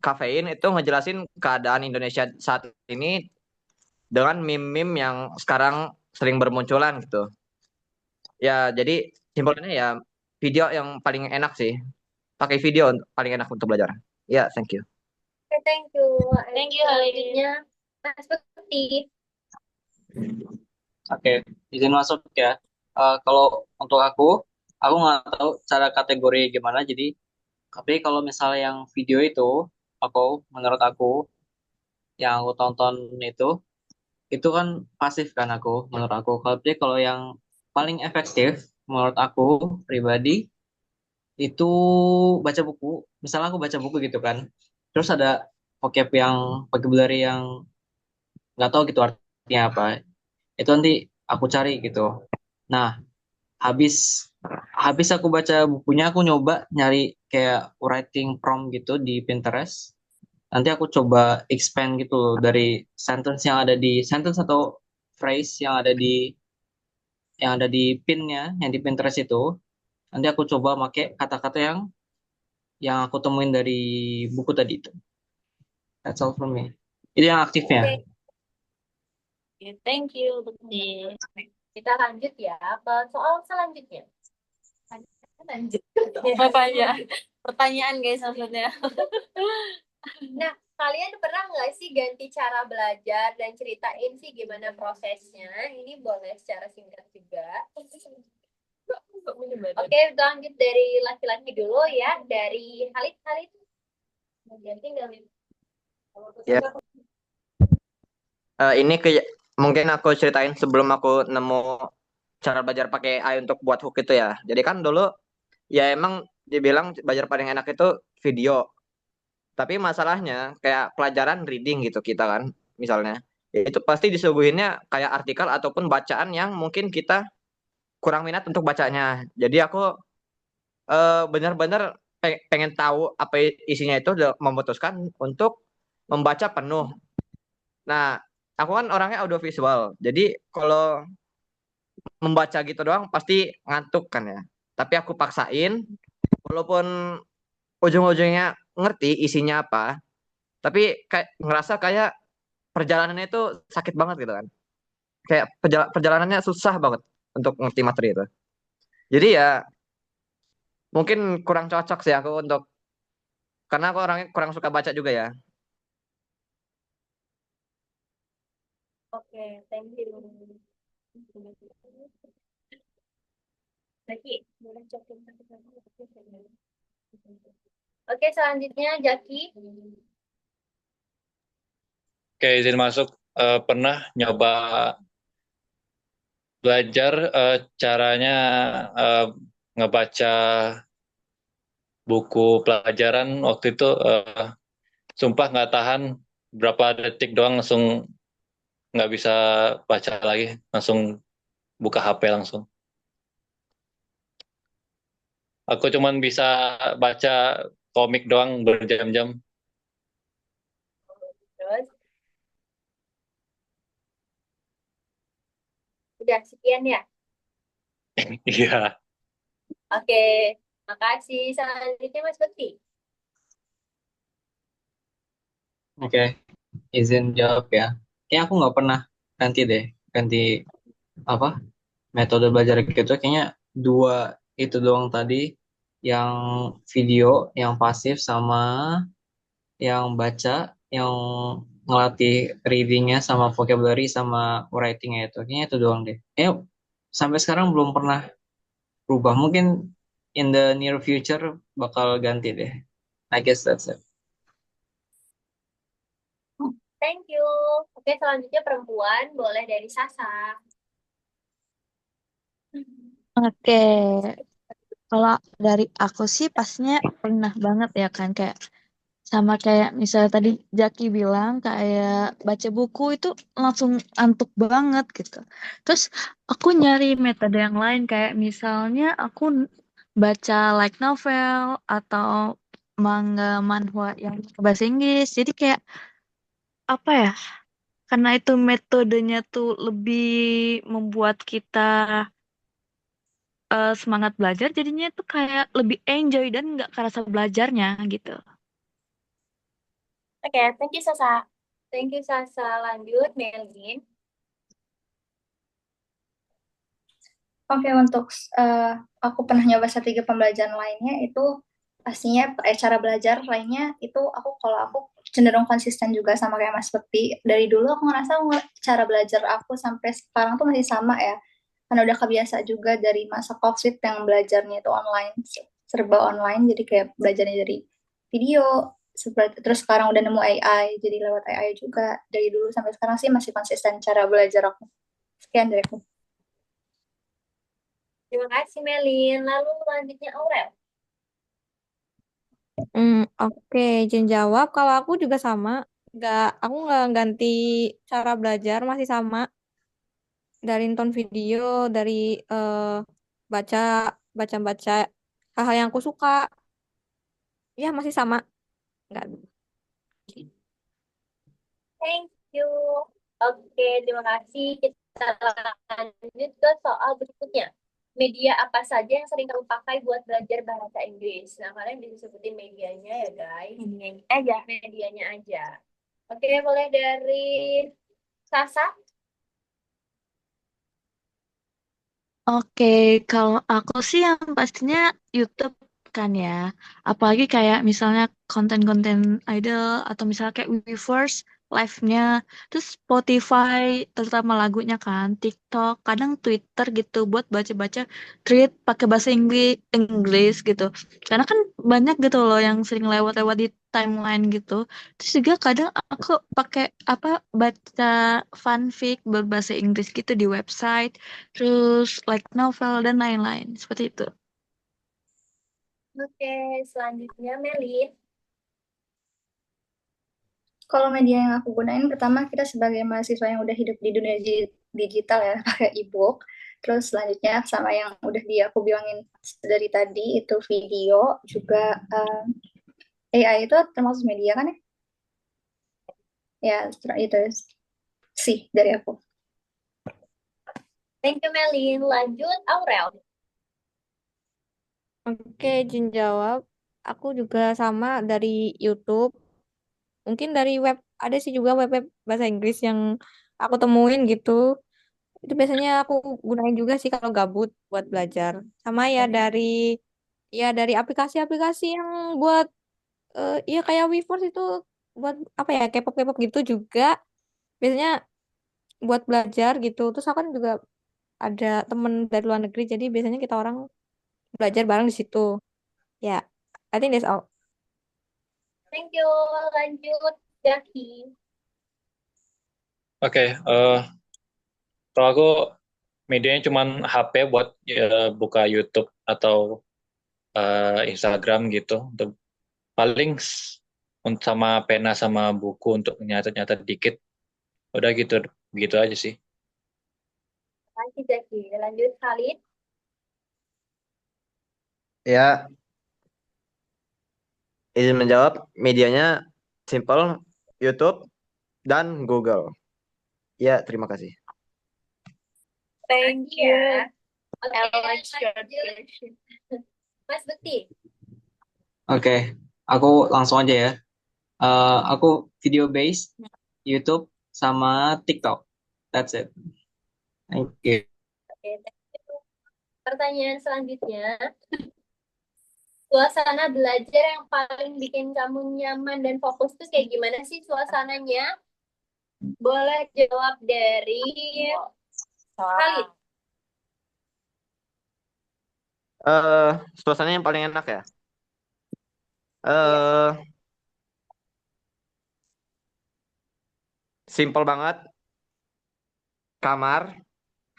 Kafein itu ngejelasin keadaan Indonesia saat ini dengan meme-meme yang sekarang sering bermunculan gitu. Ya, jadi simpelnya ya video yang paling enak sih. Pakai video paling enak untuk belajar. Ya, thank you. Oke, thank you. Thank you, Halid. Selanjutnya, Mas Bekti. Oke, izin masuk ya. Kalau untuk aku nggak tahu cara kategori gimana. Jadi, tapi kalau misalnya yang video menurut aku, yang aku tonton itu kan pasif kan menurut aku. Kalau yang paling efektif, menurut aku pribadi, itu baca buku. Misalnya aku baca buku gitu kan. Terus ada vocabulary yang nggak tahu gitu artinya apa. Itu nanti aku cari gitu. Nah, habis habis aku baca bukunya, aku nyoba nyari kayak writing prompt gitu di Pinterest. Nanti aku coba expand gitu loh dari sentence atau phrase yang ada di pinnya, yang di Pinterest itu. Nanti aku coba pakai kata-kata yang aku temuin dari buku tadi itu. That's all from me. Itu yang aktifnya. Okay, thank you, Bekti. Kita lanjut ya ke soal selanjutnya. Lanjut. Pertanyaan guys maksudnya. Nah, kalian pernah nggak sih ganti cara belajar dan ceritain sih gimana prosesnya? Ini boleh secara singkat juga. Oke, lanjut dari laki-laki dulu ya. Dari Halid. Ganti nggak, Lid? Ya. Ini mungkin aku ceritain sebelum aku nemu cara belajar pakai AI untuk buat hook itu ya. Jadi kan dulu ya emang dibilang belajar paling enak itu video. Tapi masalahnya kayak pelajaran reading gitu kita kan misalnya. Itu pasti disuguhinnya kayak artikel ataupun bacaan yang mungkin kita kurang minat untuk bacanya. Jadi aku benar-benar pengen tahu apa isinya itu udah memutuskan untuk membaca penuh. Nah, aku kan orangnya audiovisual. Jadi kalau membaca gitu doang pasti ngantuk kan ya. Tapi aku paksain walaupun ujung-ujungnya ngerti isinya apa, tapi kayak ngerasa kayak perjalanannya itu sakit banget gitu kan. Kayak perjalanannya susah banget untuk ngerti materi itu. Jadi ya Mungkin kurang cocok sih aku untuk karena aku orangnya kurang suka baca juga ya. Oke, thank you. Lagi, boleh cokin satu lagi. Oke, selanjutnya Jaki. Oke, izin masuk. Pernah nyoba belajar caranya eh, ngebaca buku pelajaran waktu itu sumpah nggak tahan berapa detik doang langsung nggak bisa baca lagi, langsung buka HP langsung. Aku cuman bisa baca komik doang berjam-jam. Terus, udah sekian ya. Iya. Oke, makasih. Selanjutnya Mas Bekti. Oke, izin jawab ya. Kayaknya aku nggak pernah ganti deh, ganti apa metode belajar gitu. Kayaknya dua itu doang tadi, yang video, yang pasif sama yang baca, yang ngelatih readingnya sama vocabulary sama writingnya itu. Kayaknya itu doang deh. Kayaknya sampai sekarang belum pernah berubah. Mungkin in the near future bakal ganti deh. I guess that's it. Thank you. Oke, selanjutnya perempuan. Boleh dari Sasa. Oke, kalau dari aku sih pastinya pernah banget ya kan kayak sama kayak misalnya tadi Jaki bilang kayak baca buku itu langsung antuk banget gitu. Terus aku nyari metode yang lain kayak misalnya aku baca like novel atau manga manhwa yang bahasa Inggris. Jadi kayak apa ya? Karena itu metodenya tuh lebih membuat kita semangat belajar, jadinya tuh kayak lebih enjoy dan nggak kerasa belajarnya gitu. Oke, thank you Sasa. Thank you Sasa. Lanjut, Melvin. Oke, untuk aku pernah nyoba strategi pembelajaran lainnya itu pastinya cara belajar lainnya itu kalau aku cenderung konsisten juga sama kayak Mas Bekti. Dari dulu aku ngerasa cara belajar aku sampai sekarang tuh masih sama ya. Karena udah kebiasa juga dari masa COVID yang belajarnya itu online, serba online, jadi kayak belajarnya dari video, terus sekarang udah nemu AI, jadi lewat AI juga. Dari dulu sampai sekarang sih masih konsisten cara belajar aku. Sekian dari aku. Terima kasih Melin. Lalu selanjutnya Aurel. Oke, izin jawab. Kalau aku juga sama, aku nggak ganti cara belajar, masih sama. Dari nonton video, dari baca, baca-baca hal-hal yang aku suka, ya masih sama. Nggak. Thank you. Oke, terima kasih. Kita lanjut ke soal berikutnya. Media apa saja yang sering kamu pakai buat belajar bahasa Inggris? Nah, kalian bisa sebutin medianya ya, guys. Medianya aja. Medianya aja. Oke, boleh dari Sasa. Oke, kalau aku sih yang pastinya YouTube kan ya. Apalagi kayak misalnya konten-konten idol atau misalnya kayak Weverse live-nya, terus Spotify terutama lagunya kan, TikTok, kadang Twitter gitu buat baca-baca tweet pakai bahasa Inggris, Inggris gitu. Karena kan banyak gitu loh yang sering lewat-lewat di timeline gitu. Terus juga kadang aku pakai apa baca fanfic berbahasa Inggris gitu di website terus like novel dan lain-lain seperti itu. Oke, selanjutnya Melin. Kalau media yang aku gunain pertama kita sebagai mahasiswa yang udah hidup di dunia digital ya pakai e-book. Terus selanjutnya sama yang udah aku bilangin dari tadi itu video juga AI itu termasuk media kan ya? Ya itu sih dari aku. Thank you Melin. Lanjut Aurel. Oke, izin jawab. Aku juga sama dari YouTube. Mungkin dari web, ada sih juga web-web bahasa Inggris yang aku temuin gitu. Itu biasanya aku gunain juga sih kalau gabut buat belajar. Sama ya dari ya dari aplikasi-aplikasi yang buat ya kayak Weverse itu buat apa ya K-pop gitu juga biasanya buat belajar gitu. Terus aku kan juga ada temen dari luar negeri jadi biasanya kita orang belajar bareng di situ. Ya, I think that's all. Thank you. Lanjut, Jaki. Oke, kalau aku medianya cuman HP buat buka YouTube atau Instagram gitu. Untuk paling sama pena sama buku untuk nyatet-nyatet dikit. Udah gitu, gitu aja sih. Lanjut, Jaki. Lanjut, Khalid. Ya, izin menjawab, medianya simple, YouTube dan Google. Ya, terima kasih. Thank Makasih ya. you. Oke, I like your lanjut. question. Mas Bekti. Oke, aku langsung aja ya. Aku video based, YouTube sama TikTok. That's it. Thank you. Oke, thank you. Pertanyaan selanjutnya, suasana belajar yang paling bikin kamu nyaman dan fokus tuh kayak gimana sih suasananya? Boleh jawab dari Khalid. Suasananya yang paling enak ya. Iya. Simple banget, kamar,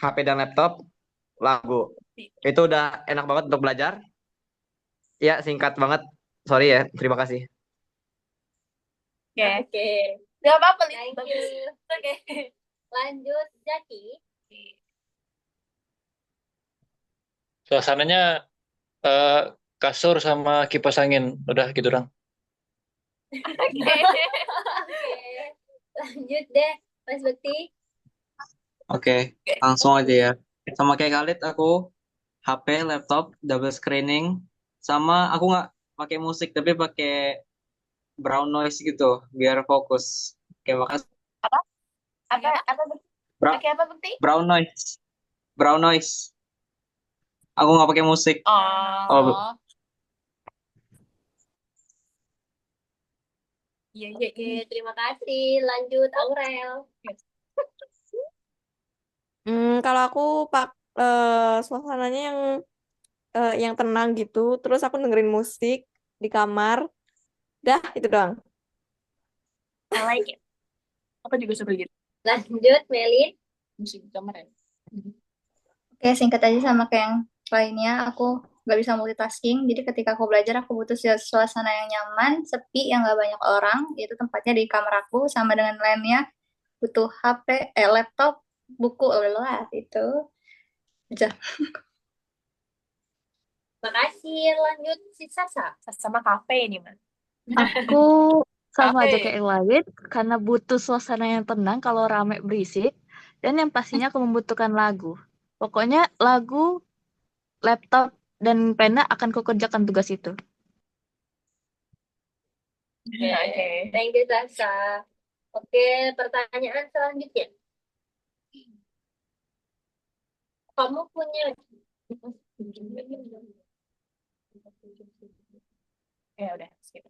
HP dan laptop, lagu. Itu udah enak banget untuk belajar. Ya, singkat banget. Sorry ya, terima kasih. Oke. Oke. Gak apa-apa, Lin. Thank Bagus. you. Oke. Lanjut, Jaki. Suasananya kasur sama kipas angin. Udah gitu dong. Oke. Lanjut deh, Mas Bekti. Oke, langsung aja ya. Sama kayak Khalid, aku HP, laptop, double screening, sama aku nggak pakai musik tapi pakai brown noise gitu biar fokus. Oke, makasih. Apa Bra- pakai apa Bekti? brown noise, brown noise. Aku nggak pakai musik. Oh, Oh. Iya, iya, Oke, terima kasih. Lanjut, Aurel. Kalau aku suasananya yang tenang gitu, terus aku dengerin musik di kamar, dah itu doang. I like it. Aku juga suka gitu. Lanjut, Melin. Musik di kamar ya. Oke, singkat aja sama kayak yang lainnya, aku nggak bisa multitasking. Jadi ketika aku belajar, aku butuh suasana yang nyaman, sepi, yang nggak banyak orang. Itu tempatnya di kamar aku, sama dengan lainnya. Butuh HP, laptop, buku, lelah, itu aja. Makasih. Lanjut, si Sasa. Sama kafe ini, Man. Aku sama aja Kafe. kayak yang lain karena butuh suasana yang tenang kalau rame berisik dan yang pastinya aku membutuhkan lagu. Pokoknya lagu, laptop, dan pena akan kukerjakan tugas itu. Oke, thank you, Sasa. Oke, pertanyaan selanjutnya. Kamu punya Ya udah, skip.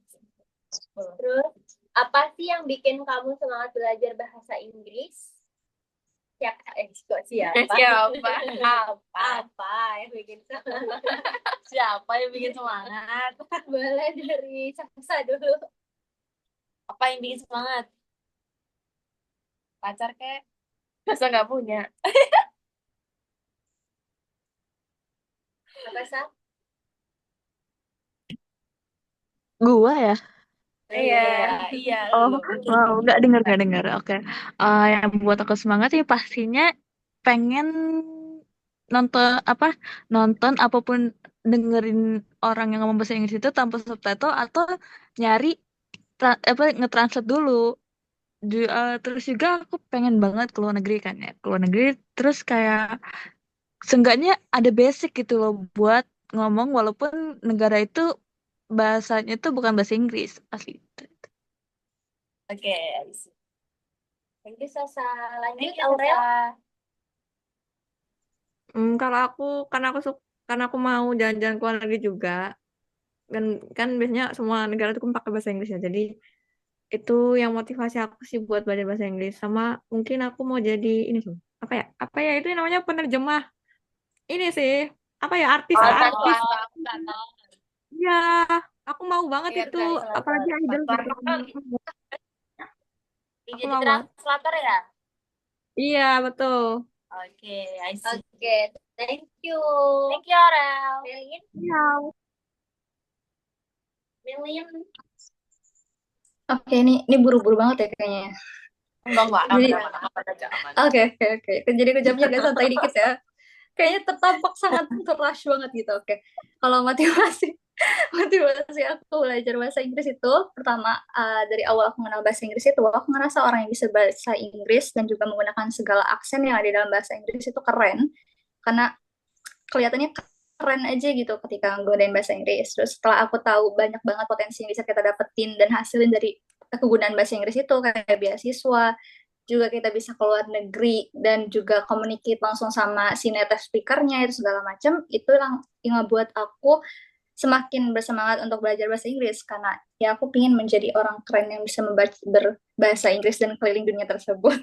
terus apa sih yang bikin kamu semangat belajar bahasa Inggris? Siapa? Siapa? Apa yang bikin semangat? Siapa yang bikin semangat? Boleh dari Sasa dulu. Apa yang bikin semangat? Pacar kek? Masa nggak punya? Apa, Sa? Gua ya? Iya, iya. Oh, lu. wow, nggak dengar. Oke. Yang buat aku semangat ya pastinya pengen nonton apapun dengerin orang yang ngomong bahasa Inggris itu tanpa subtitle atau nyari ngetranslate dulu. Terus juga aku pengen banget ke luar negeri kan ya, ke luar negeri terus kayak seenggaknya ada basic gitu loh buat ngomong walaupun negara itu bahasanya itu bukan bahasa Inggris asli. Oke. Thank you, Sasa. Lanjut, Thank you, Aurel. Sasa. Kalau aku karena aku karena aku mau jalan-jalan ke luar negeri juga. Kan biasanya semua negara itu kan pakai bahasa Inggris ya. Jadi itu yang motivasi aku sih buat belajar bahasa Inggris. Sama mungkin aku mau jadi ini tuh. Apa ya itu namanya penerjemah. Ini sih. Apa ya artis Oh, artis. translator. Ya, aku mau banget Iya, itu. translator. Apalagi idol gitu. Aku Jadi mau banget. translator ya? Iya, betul. Oke, I see. Oke, thank you. Thank you, Aurel. Melin? Iya. Melin? Oke, ini buru-buru banget ya kayaknya. Enggak, Jadi, aman aja, aman. oke. Jadi aku jawabnya agak santai dikit ya. Kayaknya tertampak sangat rush banget gitu. Oke. Kalau motivasi aku belajar bahasa Inggris itu pertama dari awal aku mengenal bahasa Inggris itu aku ngerasa orang yang bisa bahasa Inggris dan juga menggunakan segala aksen yang ada dalam bahasa Inggris itu keren karena kelihatannya keren aja gitu ketika nggunain bahasa Inggris. Terus setelah aku tahu banyak banget potensi yang bisa kita dapetin dan hasilin dari kegunaan bahasa Inggris itu kayak beasiswa, juga kita bisa keluar negeri dan juga communicate langsung sama si native speakernya itu segala macam itu yang ngebuat aku semakin bersemangat untuk belajar bahasa Inggris karena ya aku pingin menjadi orang keren yang bisa berbahasa Inggris dan keliling dunia tersebut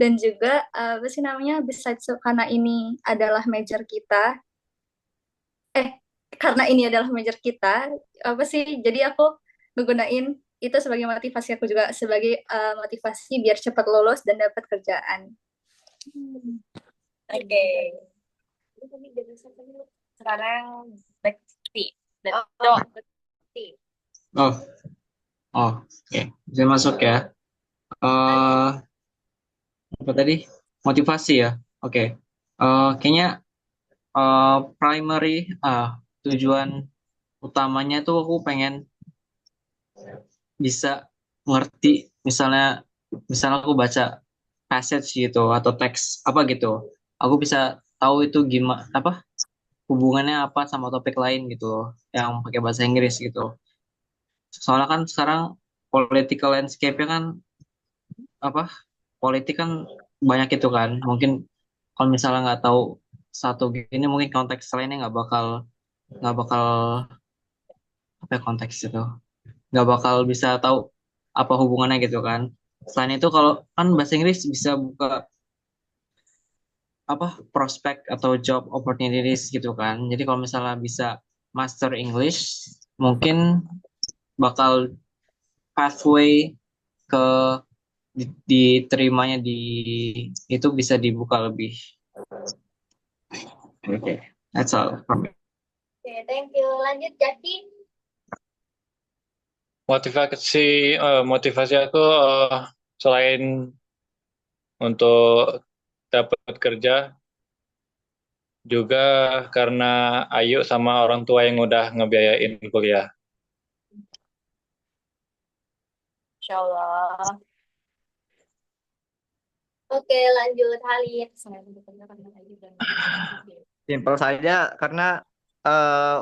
dan juga apa sih namanya besides karena ini adalah major kita karena ini adalah major kita apa sih jadi aku menggunain itu sebagai motivasi aku juga sebagai motivasi biar cepat lulus dan dapat kerjaan. Oke. Sekarang Bekti. Bekti. Oh, oke. Bisa masuk ya. Apa tadi? Motivasi ya. Oke. Kayaknya primary tujuan utamanya tuh aku pengen bisa ngerti misalnya aku baca passage gitu atau teks apa gitu. Aku bisa tahu itu gimana apa hubungannya apa sama topik lain gitu loh yang pakai bahasa Inggris gitu. Soalnya kan sekarang political landscape-nya kan apa politik kan banyak itu kan. Mungkin kalau misalnya nggak tahu satu gini mungkin konteks lainnya nggak bakal apa ya, konteks itu nggak bakal bisa tahu apa hubungannya gitu kan. Selain itu kalau kan bahasa Inggris bisa buka apa prospek atau job opportunities gitu kan. Jadi kalau misalnya bisa master English mungkin bakal pathway ke diterimanya di itu bisa dibuka lebih. Oke, that's all from me. Oke, thank you. Lanjut, Jaki. Motivasi aku selain untuk dapat kerja juga karena Ayu sama orang tua yang udah ngebiayain kuliah. Insya Allah. Oke, lanjut Halid. Simpel saja karena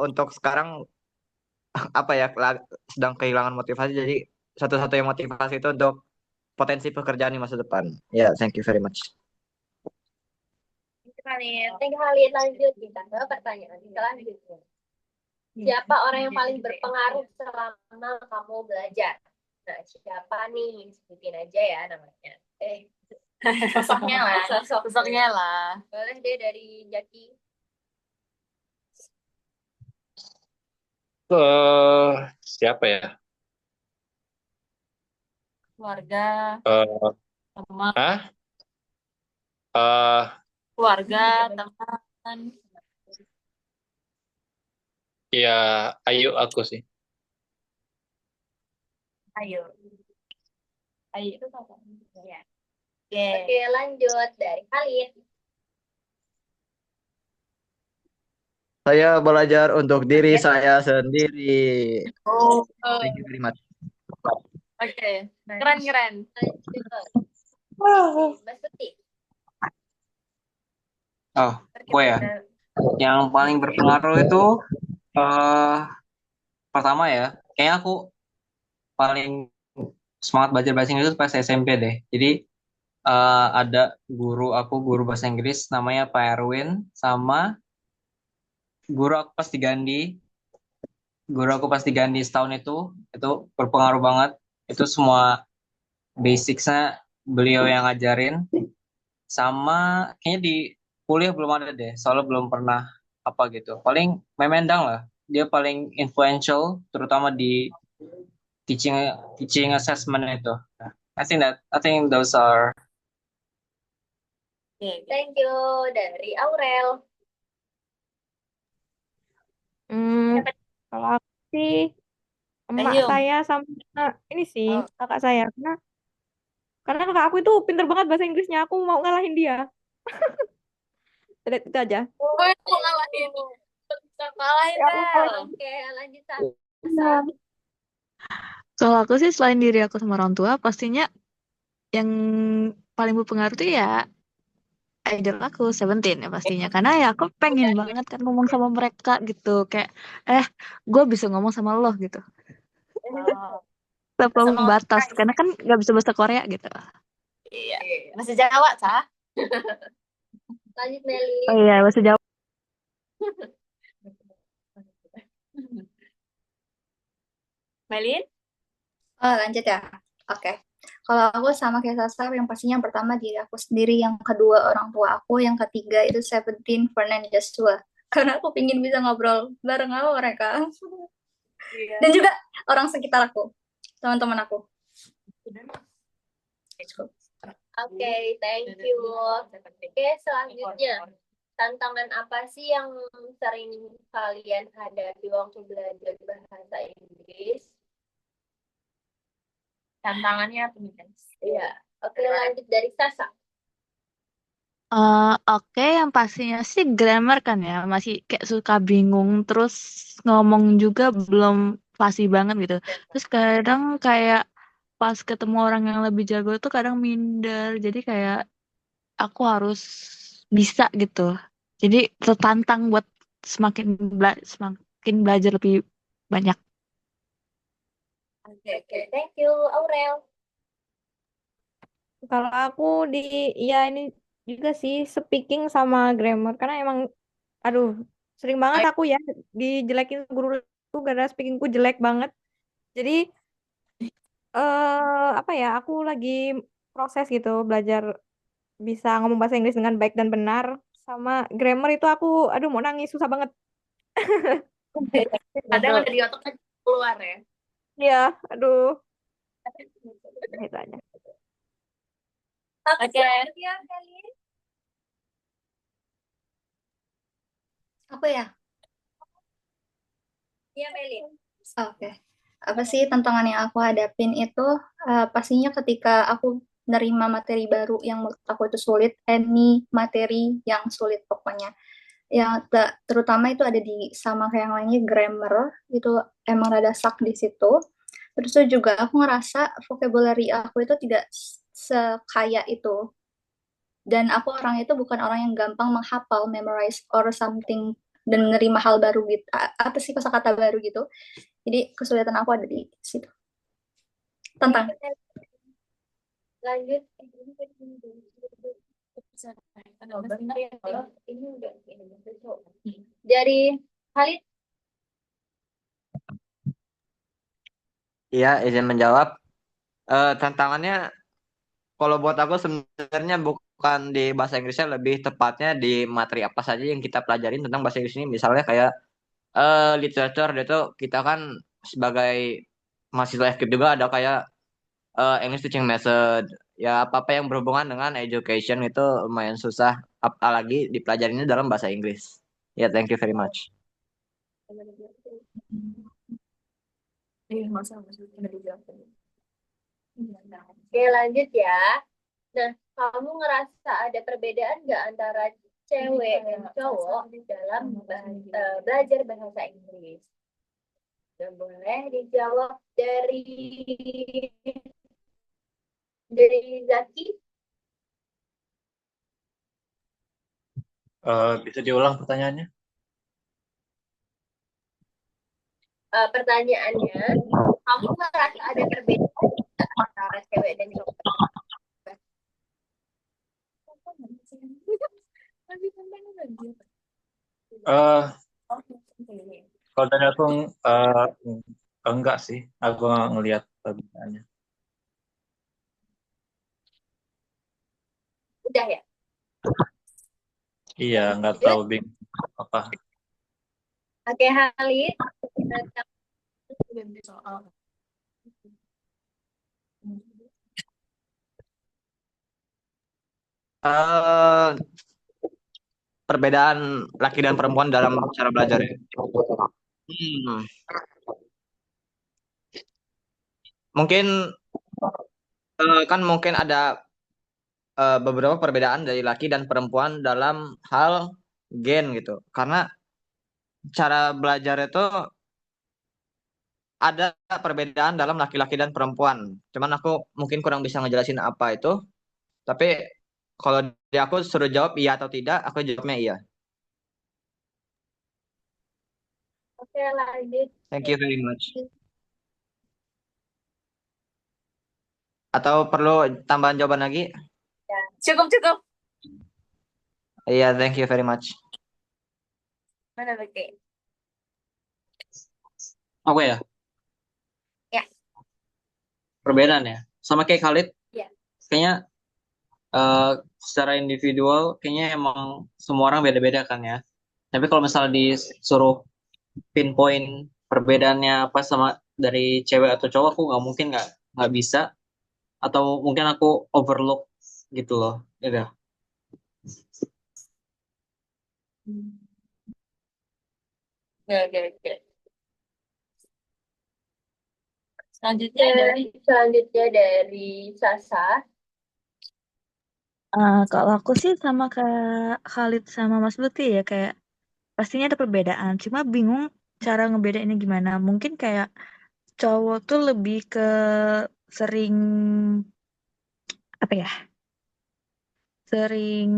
untuk sekarang apa ya sedang kehilangan motivasi jadi satu-satunya motivasi itu untuk potensi pekerjaan di masa depan. Ya, thank you very much. Thank you, Halid. Lanjut kita ke pertanyaan selanjutnya. Siapa orang yang paling berpengaruh selama kamu belajar? Nah, siapa nih? Sebutin aja ya namanya. Sosoknya lah. Sosoknya lah. Boleh deh dari Jaki. Siapa ya? Keluarga, Eh, teman, Hah? Eh, keluarga, teman. ya Ayu aku sih. Ayo. Ayo itu apa? Ya. Oke, lanjut dari Halid. Saya belajar untuk diri saya sendiri. Oh. Thank you very much. Oke, keren. Lanjut. Mas Putih. Oh, gue ya. Yang paling berpengaruh itu pertama ya, kayaknya aku paling semangat belajar bahasa Inggris itu pas SMP deh. Jadi ada guru bahasa Inggris namanya Pak Erwin sama guru aku pas diganti, setahun itu berpengaruh banget. Itu semua basicsnya beliau yang ngajarin. Sama kayaknya di kuliah belum ada deh, soalnya belum pernah apa gitu. Paling Memendang lah, dia paling influential, terutama di teaching teaching assessment itu. I think those are. Thank you dari Aurel. Hmm, kalau aku sih emak Ayo. saya sama ini sih Oh. kakak saya karena kakak aku itu pinter banget bahasa Inggrisnya. Aku mau ngalahin dia. Udah, itu aja. Oh, itu ngalahin. Bisa ngalahin Ya, aku Del. ngalahin. Oke, lanjut Iya. Sasa. Kalau aku sih selain diri aku sama orang tua, pastinya yang paling berpengaruh tuh ya idol aku, Seventeen ya pastinya. Karena ya aku pengen banget kan ngomong sama mereka gitu. Kayak, gue bisa ngomong sama lo gitu. Oh. Tanpa Sama membatas. Karena kan gak bisa bahasa Korea gitu. iya. Bahasa Jawa, Cah. Lanjut Meli. Oh iya, bahasa Jawa. Melin? Oh, lanjut ya. Oke. Kalau aku sama kayak Sasa, yang pastinya yang pertama diri aku sendiri, yang kedua orang tua aku, yang ketiga itu Seventeen, Fern Joshua. Karena aku pingin bisa ngobrol bareng sama mereka. Iya. Dan juga orang sekitar aku, teman-teman aku. Oke, thank you. Oke, selanjutnya. Tantangan apa sih yang sering kalian hadapi waktu belajar bahasa Inggris? Tantangannya apa nih, guys? Iya. Oke, lanjut dari Sasa. Oke, yang pastinya sih grammar kan ya. Masih kayak suka bingung. Terus ngomong juga belum fasih banget gitu. Terus kadang kayak pas ketemu orang yang lebih jago tuh kadang minder. Jadi kayak aku harus bisa gitu. Jadi tertantang buat semakin belajar lebih banyak. Oke, thank you, Aurel. Kalau aku ya ini juga sih speaking sama grammar karena emang aduh sering banget aku ya dijelekin guru itu gara speakingku jelek banget. Jadi apa ya aku lagi proses gitu belajar bisa ngomong bahasa Inggris dengan baik dan benar sama grammar itu aku aduh mau nangis susah banget. Kadang ada di otak keluar ya. Iya, aduh. Itu aja. Oke. Ya, Meli. Apa ya? Iya, Meli. Oke. Apa sih tantangan yang aku hadapin itu pastinya ketika aku nerima materi baru yang menurut aku itu sulit, any materi yang sulit pokoknya. Yang terutama itu ada di sama kayak yang lainnya grammar itu emang rada sak di situ. Terus itu juga aku ngerasa vocabulary aku itu tidak sekaya itu. Dan aku orang itu bukan orang yang gampang menghafal, memorize or something dan menerima hal baru gitu. Apa sih kosakata baru gitu. Jadi kesulitan aku ada di situ. Tentang. Lanjut. Oh, benar ya. Ini udah dari Khalid. Iya, izin menjawab. Tantangannya kalau buat aku sebenarnya bukan di bahasa Inggrisnya, lebih tepatnya di materi apa saja yang kita pelajarin tentang bahasa Inggris ini. Misalnya kayak literature, itu kita kan sebagai mahasiswa FKIP juga ada kayak English teaching method. Ya apa-apa yang berhubungan dengan education itu lumayan susah, apalagi dipelajarinnya dalam bahasa Inggris. Ya, thank you very much. Iya, masa udah dijawab tadi. Oke, lanjut ya. Nah, kamu ngerasa ada perbedaan nggak antara cewek dan cowok dalam belajar bahasa Inggris? Dan boleh dijawab dari Zaki. Bisa diulang pertanyaannya? Pertanyaannya, kamu ngerasa ada perbedaan nggak antara cewek dan cowok? Eh, Kalau dari aku eh, enggak sih, aku nggak ngelihat perbedaannya. Udah ya? Iya, nggak Lanjut. terlalu bingung apa. Oke, Halid. Eh, Perbedaan laki dan perempuan dalam cara belajar ya. Hmm, mungkin kan mungkin ada beberapa perbedaan dari laki dan perempuan dalam hal gen gitu. Karena cara belajar itu ada perbedaan dalam laki-laki dan perempuan. Cuman aku mungkin kurang bisa ngejelasin apa itu. Tapi kalau di aku suruh jawab iya atau tidak, aku jawabnya iya. Oke, lanjut. Thank you very much. Atau perlu tambahan jawaban lagi? Ya. Cukup. Iya, thank you very much. Mana Oke. Aku ya, Ya. perbedaan ya. Sama kayak Khalid, Ya. kayaknya secara individual, kayaknya emang semua orang beda-beda kan ya. Tapi kalau misalnya disuruh pinpoint perbedaannya apa sama dari cewek atau cowok, aku nggak bisa. Atau mungkin aku overlook gitu loh. Gitu. Oke. Selanjutnya dari Sasa. Kalau aku sih sama kayak Khalid sama Mas Lutfi ya, kayak pastinya ada perbedaan. Cuma bingung cara ngebedainnya gimana. Mungkin kayak cowok tuh lebih ke sering apa ya? Sering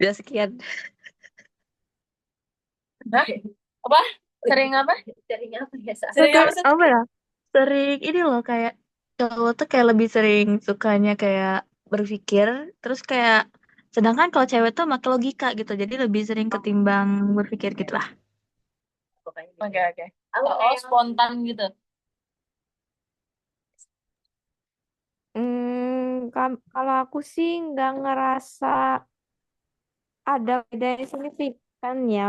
ya sekian. Hah? Apa? Sering apa? Sering apa ya, Sa? Sering apa sih? Apa ya? Sering ini loh kayak cowok tuh kayak lebih sering sukanya kayak berpikir, terus kayak sedangkan kalau cewek tuh pakai logika gitu, jadi lebih sering ketimbang berpikir gitu lah. Oke. Oh, spontan gitu. Kalau aku sih nggak ngerasa ada beda yang signifikan ya.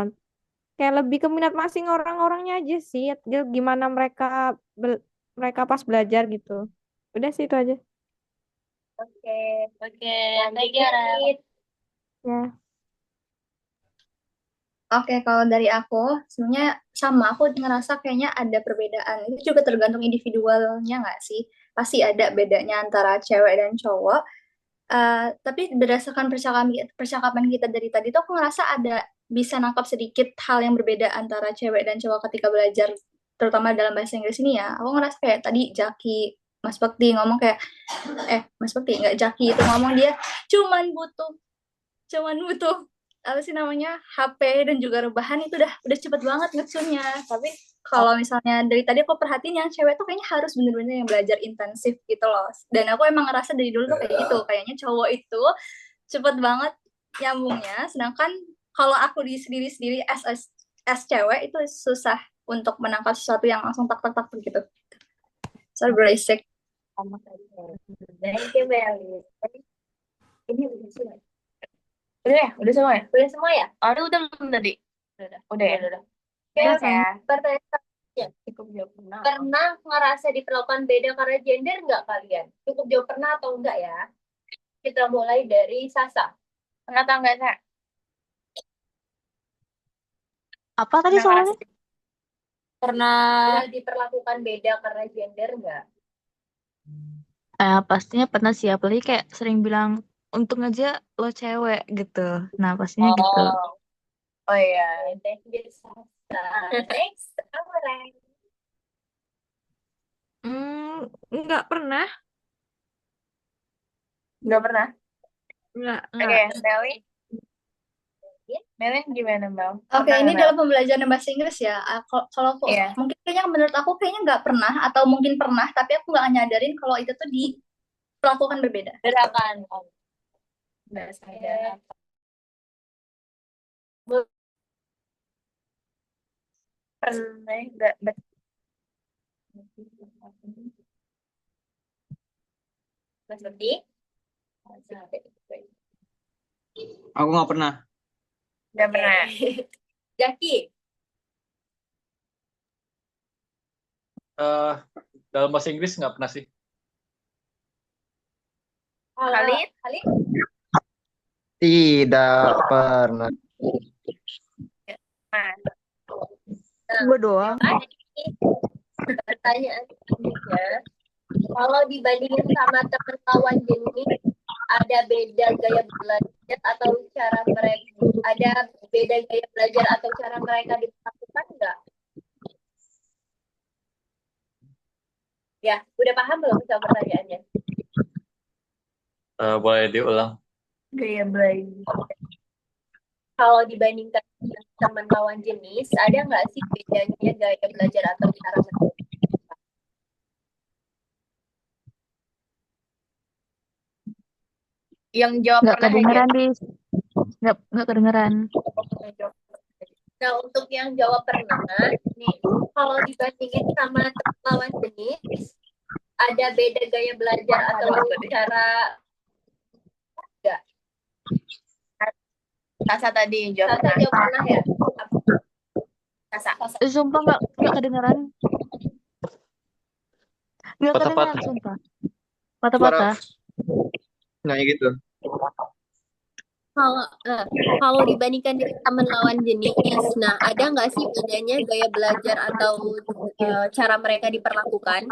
Kayak lebih ke minat masing orang-orangnya aja sih. Dia gimana mereka pas belajar gitu. Udah sih itu aja. Oke. Thank Lanjut, you, Rel. Halid. Ya. Oke, kalau dari aku, sebenarnya sama, aku ngerasa kayaknya ada perbedaan. Itu juga tergantung individualnya nggak sih? Pasti ada bedanya antara cewek dan cowok. Tapi berdasarkan percakapan kita dari tadi tuh aku ngerasa ada bisa nangkap sedikit hal yang berbeda antara cewek dan cowok ketika belajar, terutama dalam bahasa Inggris ini ya. Aku ngerasa kayak tadi Mas Bekti ngomong kayak, Mas Bekti, nggak Jaki itu ngomong dia cuman butuh apa sih namanya HP dan juga rebahan itu udah cepet banget ngerjainnya. Tapi kalau misalnya dari tadi aku perhatiin yang cewek tuh kayaknya harus bener-bener yang belajar intensif gitu loh. Dan aku emang ngerasa dari dulu tuh kayak gitu, kayaknya cowok itu cepet banget nyambungnya, sedangkan kalau aku di sendiri as cewek itu susah untuk menangkap sesuatu yang langsung tak tak tak gitu. So basic. Thank you, Meli. Ini udah semua. Udah semua ya? Udah semua ya? Aduh, udah belum tadi? Udah ya? Oke, Udah oke. ya? Pertanyaan selanjutnya. Cukup jawab pernah. Pernah ngerasa diperlakukan beda karena gender nggak kalian? Cukup jawab pernah atau enggak ya? Kita mulai dari Sasa. Pernah tau nggak, Sa? Apa tadi Pernah soalnya? ngerasa? Pernah. Pernah diperlakukan beda karena gender nggak? Pastinya pernah sih, apalagi kayak sering bilang untung aja lo cewek gitu. Nah, pastinya gitu. Oh iya. Thank you, Sasa. Next, apa lagi? Nggak pernah. Nggak pernah? Nggak. Oke, Meli. Meli gimana, Mel? Oke, Pernah ini nggak, Mel? dalam pembelajaran bahasa Inggris ya. Kalau aku, Iya. mungkin kayaknya menurut aku kayaknya nggak pernah atau mungkin pernah, tapi aku nggak nyadarin kalau itu tuh diperlakukan berbeda. Bedakan. Nggak sadar. Pernah nggak? Mas Bekti? Aku nggak pernah. Nggak pernah. Jaki? Eh, dalam bahasa Inggris nggak pernah sih. Khalid? Khalid? Tidak pernah. Nah, Gue doang. Ini pertanyaan selanjutnya. Kalau dibandingin sama teman lawan jenis, ada beda gaya belajar atau cara mereka dilakukan nggak? Ya, udah paham belum sama pertanyaannya? Boleh diulang. gaya belajar. Kalau dibandingkan dengan teman lawan jenis, ada nggak sih bedanya gaya belajar atau cara mereka? Yang jawab Nggak pernah aja. kedengeran, Dis. Nggak kedengeran. Nah, untuk yang jawab pernah, nih, kalau dibandingin sama teman lawan jenis, ada beda gaya belajar atau cara nggak? Sasa tadi yang jawab Sasa pernah. jawab pernah ya? Sasa. Sumpah nggak kedengeran. Nggak kedengeran, Patah-patah. sumpah. Suara. Patah-patah. Nah, gitu. Kalau dibandingkan dengan teman lawan jenis, nah ada nggak sih bedanya gaya belajar atau cara mereka diperlakukan?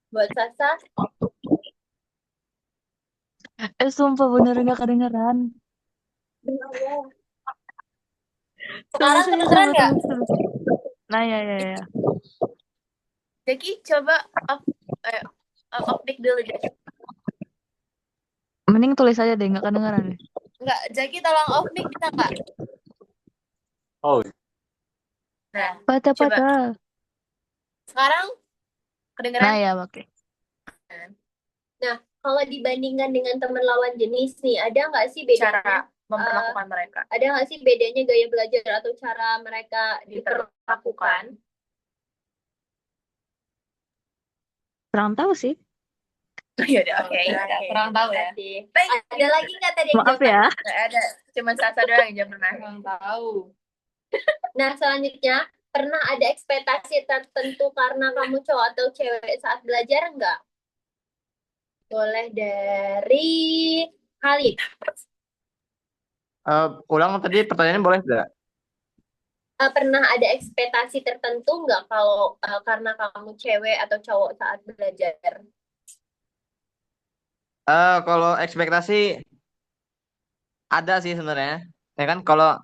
Buat Sasa, Sumpah bener nggak kedengeran. sekarang kedengeran nggak? Tunggu. Nah, ya. Jaki coba off mic dulu deh. Mending tulis aja deh, nggak kedengeran. Enggak, Jaki tolong off mic bisa nggak? Oh, Nah, Patah-patah. sekarang kedengeran? Nah, ya, oke. Nah, kalau dibandingkan dengan teman lawan jenis nih, ada nggak sih bedanya? Cara memperlakukan mereka. Ada nggak sih bedanya gaya belajar atau cara mereka diperlakukan? Kurang tahu sih. Ya udah, oke. Kurang tahu ya. Ada lagi nggak tadi yang Maaf jawab? ya. Nggak ada, cuma Sasa doang yang jawab pernah. Kurang tahu. Nah, selanjutnya, pernah ada ekspektasi tertentu karena kamu cowok atau cewek saat belajar nggak? Boleh dari Khalid. Ulang tadi pertanyaannya boleh tidak? Pernah ada ekspektasi tertentu nggak kalau karena kamu cewek atau cowok saat belajar? Kalau ekspektasi ada sih sebenarnya. Ya kan kalau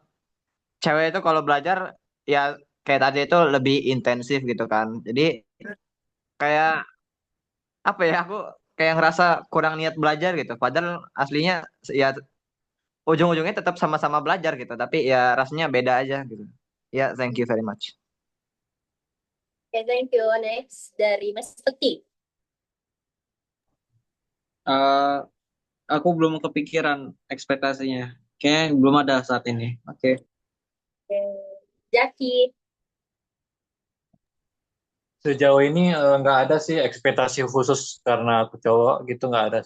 cewek itu kalau belajar ya kayak tadi itu lebih intensif gitu kan. Jadi kayak apa ya aku kayak ngerasa kurang niat belajar gitu. Padahal aslinya ya ujung-ujungnya tetap sama-sama belajar gitu. Tapi ya rasanya beda aja gitu. Ya, thank you very much. Oke, thank you. Next dari Mas Peti. Eh, aku belum kepikiran ekspektasinya. Kayaknya belum ada saat ini. Oke. Jaki. sejauh ini nggak ada sih ekspektasi khusus karena aku cowok gitu, nggak ada.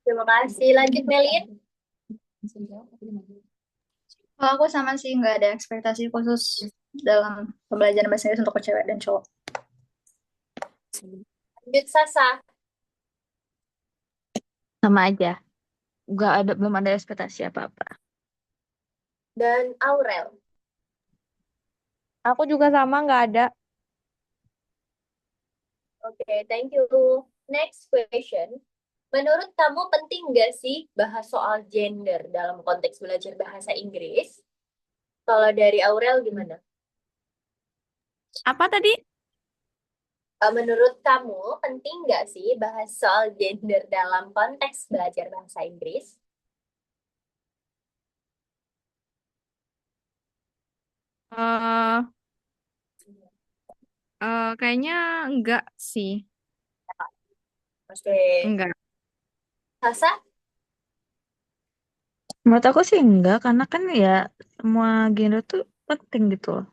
Terima kasih. Lanjut Melin. Kalau aku sama sih nggak ada ekspektasi khusus dalam pembelajaran bahasa Inggris untuk cewek dan cowok. Lanjut Sasa. Sama aja. Belum ada ekspektasi apa-apa. Dan Aurel. Aku juga sama, nggak ada. Oke, thank you. Next question. Menurut kamu penting nggak sih bahas soal gender dalam konteks belajar bahasa Inggris? Kalau dari Aurel gimana? Apa tadi? Menurut kamu penting nggak sih bahas soal gender dalam konteks belajar bahasa Inggris? Eh, kayaknya enggak sih. Oke. Enggak. Sasa? Menurut aku sih enggak, karena kan ya semua genre tuh penting gitu loh.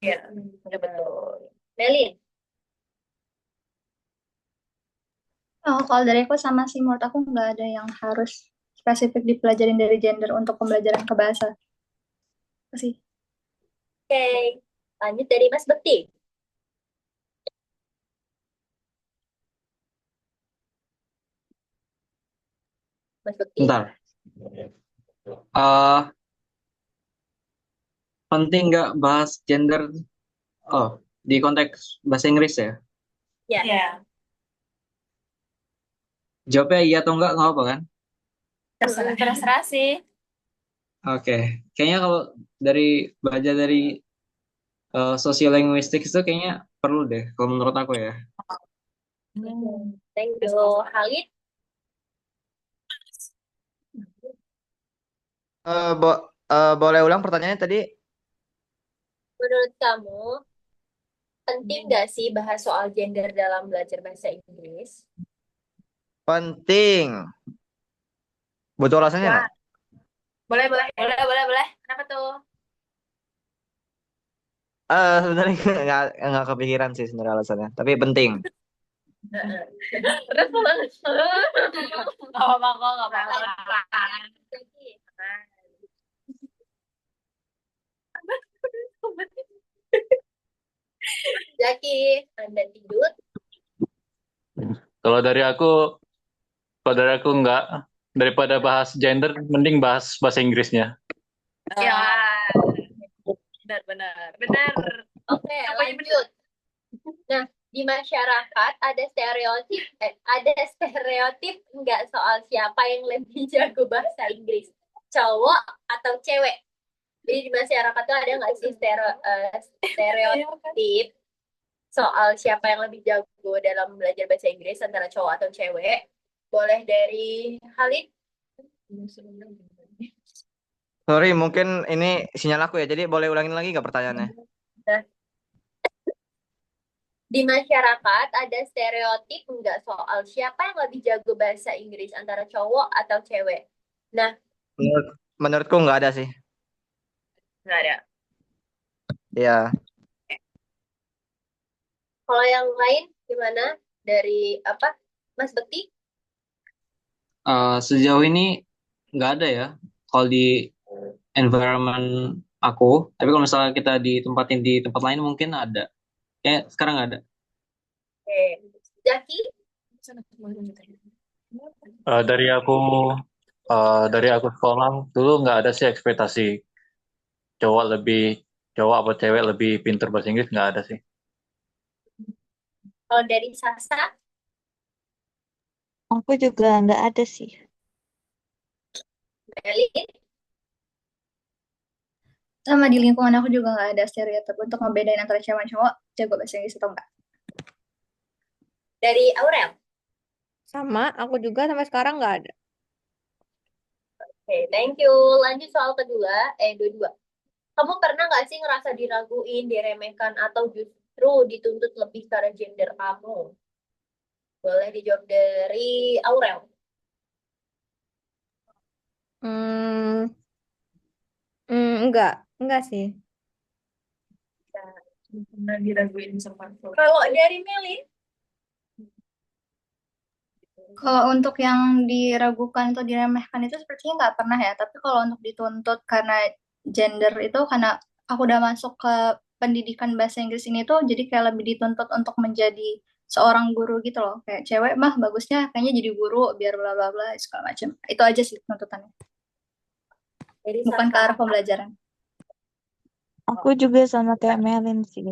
Iya, udah betul. Melin. Oh, kalau dari aku sama sih, menurut aku nggak ada yang harus spesifik dipelajarin dari gender untuk pembelajaran ke bahasa. Itu sih. Oke, lanjut dari Mas Bekti. Mas Bekti. Bentar. Eh penting nggak bahas gender? Oh, di konteks bahasa Inggris ya? Ya. Iya. Jawabnya iya atau nggak apa kan? Terserah sih. Oke, kayaknya kalau dari belajar dari sosiolinguistik itu kayaknya perlu deh, kalau menurut aku ya. Thank you. Halid, Boleh ulang pertanyaannya tadi? menurut kamu penting nggak sih bahas soal gender dalam belajar bahasa Inggris? Penting. Butuh alasannya Wah, nggak? boleh. Kenapa tuh? Sebenarnya nggak kepikiran sih sebenarnya alasannya, tapi penting. Terus banget. Gak apa-apa kok, gak apa-apa. Jadi, Zaki, Anda tidur? Kalau dari aku, enggak. Daripada bahas gender, mending bahas bahasa Inggrisnya. Ya, benar. Oke, lanjut. Nah, di masyarakat ada stereotip nggak soal siapa yang lebih jago bahasa Inggris, cowok atau cewek? Jadi di masyarakat tuh ada nggak sih stereotip soal siapa yang lebih jago dalam belajar bahasa Inggris antara cowok atau cewek? Boleh dari Halid? Sorry, mungkin ini sinyal aku ya. Jadi boleh ulangin lagi nggak pertanyaannya? Nah, di masyarakat ada stereotip nggak soal siapa yang lebih jago bahasa Inggris antara cowok atau cewek? Nah, Menurutku nggak ada sih. Nggak ada. Ya, kalau yang lain gimana? Dari apa? Mas Bekti? Sejauh ini nggak ada ya, kalau di environment aku. Tapi kalau misalnya kita ditempatin di tempat lain mungkin ada. Kayak sekarang nggak ada. Oke. Zaki? Eh, dari aku, dari aku sekolah dulu nggak ada sih ekspektasi cowok lebih cowok atau cewek lebih pinter bahasa Inggris, nggak ada sih. Kalau dari Sasa? Aku juga nggak ada sih. Melin? Sama di lingkungan aku juga nggak ada stereotip untuk ngebedain antara cewek dan cowok jago bahasa Inggris atau enggak. Dari Aurel? Sama, aku juga sampai sekarang nggak ada. Oke, thank you. Lanjut soal kedua, dua-dua. Kamu pernah nggak sih ngerasa diraguin, diremehkan, atau justru dituntut lebih karena gender kamu? Boleh dijawab dari Aurel. Hmm, enggak sih. Pernah diraguin sama aku. Kalau dari Melin? Kalau untuk yang diragukan atau diremehkan itu sepertinya nggak pernah ya. Tapi kalau untuk dituntut karena gender itu karena aku udah masuk ke pendidikan bahasa Inggris ini tuh jadi kayak lebih dituntut untuk menjadi seorang guru gitu loh. Kayak cewek mah bagusnya kayaknya jadi guru biar bla bla bla segala macam. Itu aja sih tuntutannya. Dari Bukan ke Sasa. arah pembelajaran. Aku juga sama kayak Melin sih.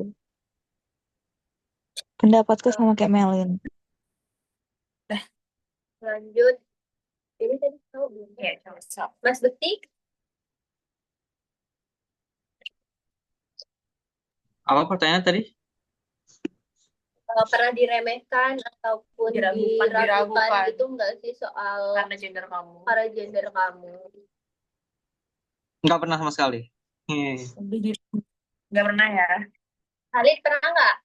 Pendapatku sama kayak Melin. Lanjut. Ini tadi tahu belum? Iya, cowok. Mas Bekti? Apa pertanyaan tadi? Pernah diremehkan ataupun diragukan gitu nggak sih soal Karena gender kamu. Nggak pernah sama sekali. Nggak pernah ya. Halid pernah nggak?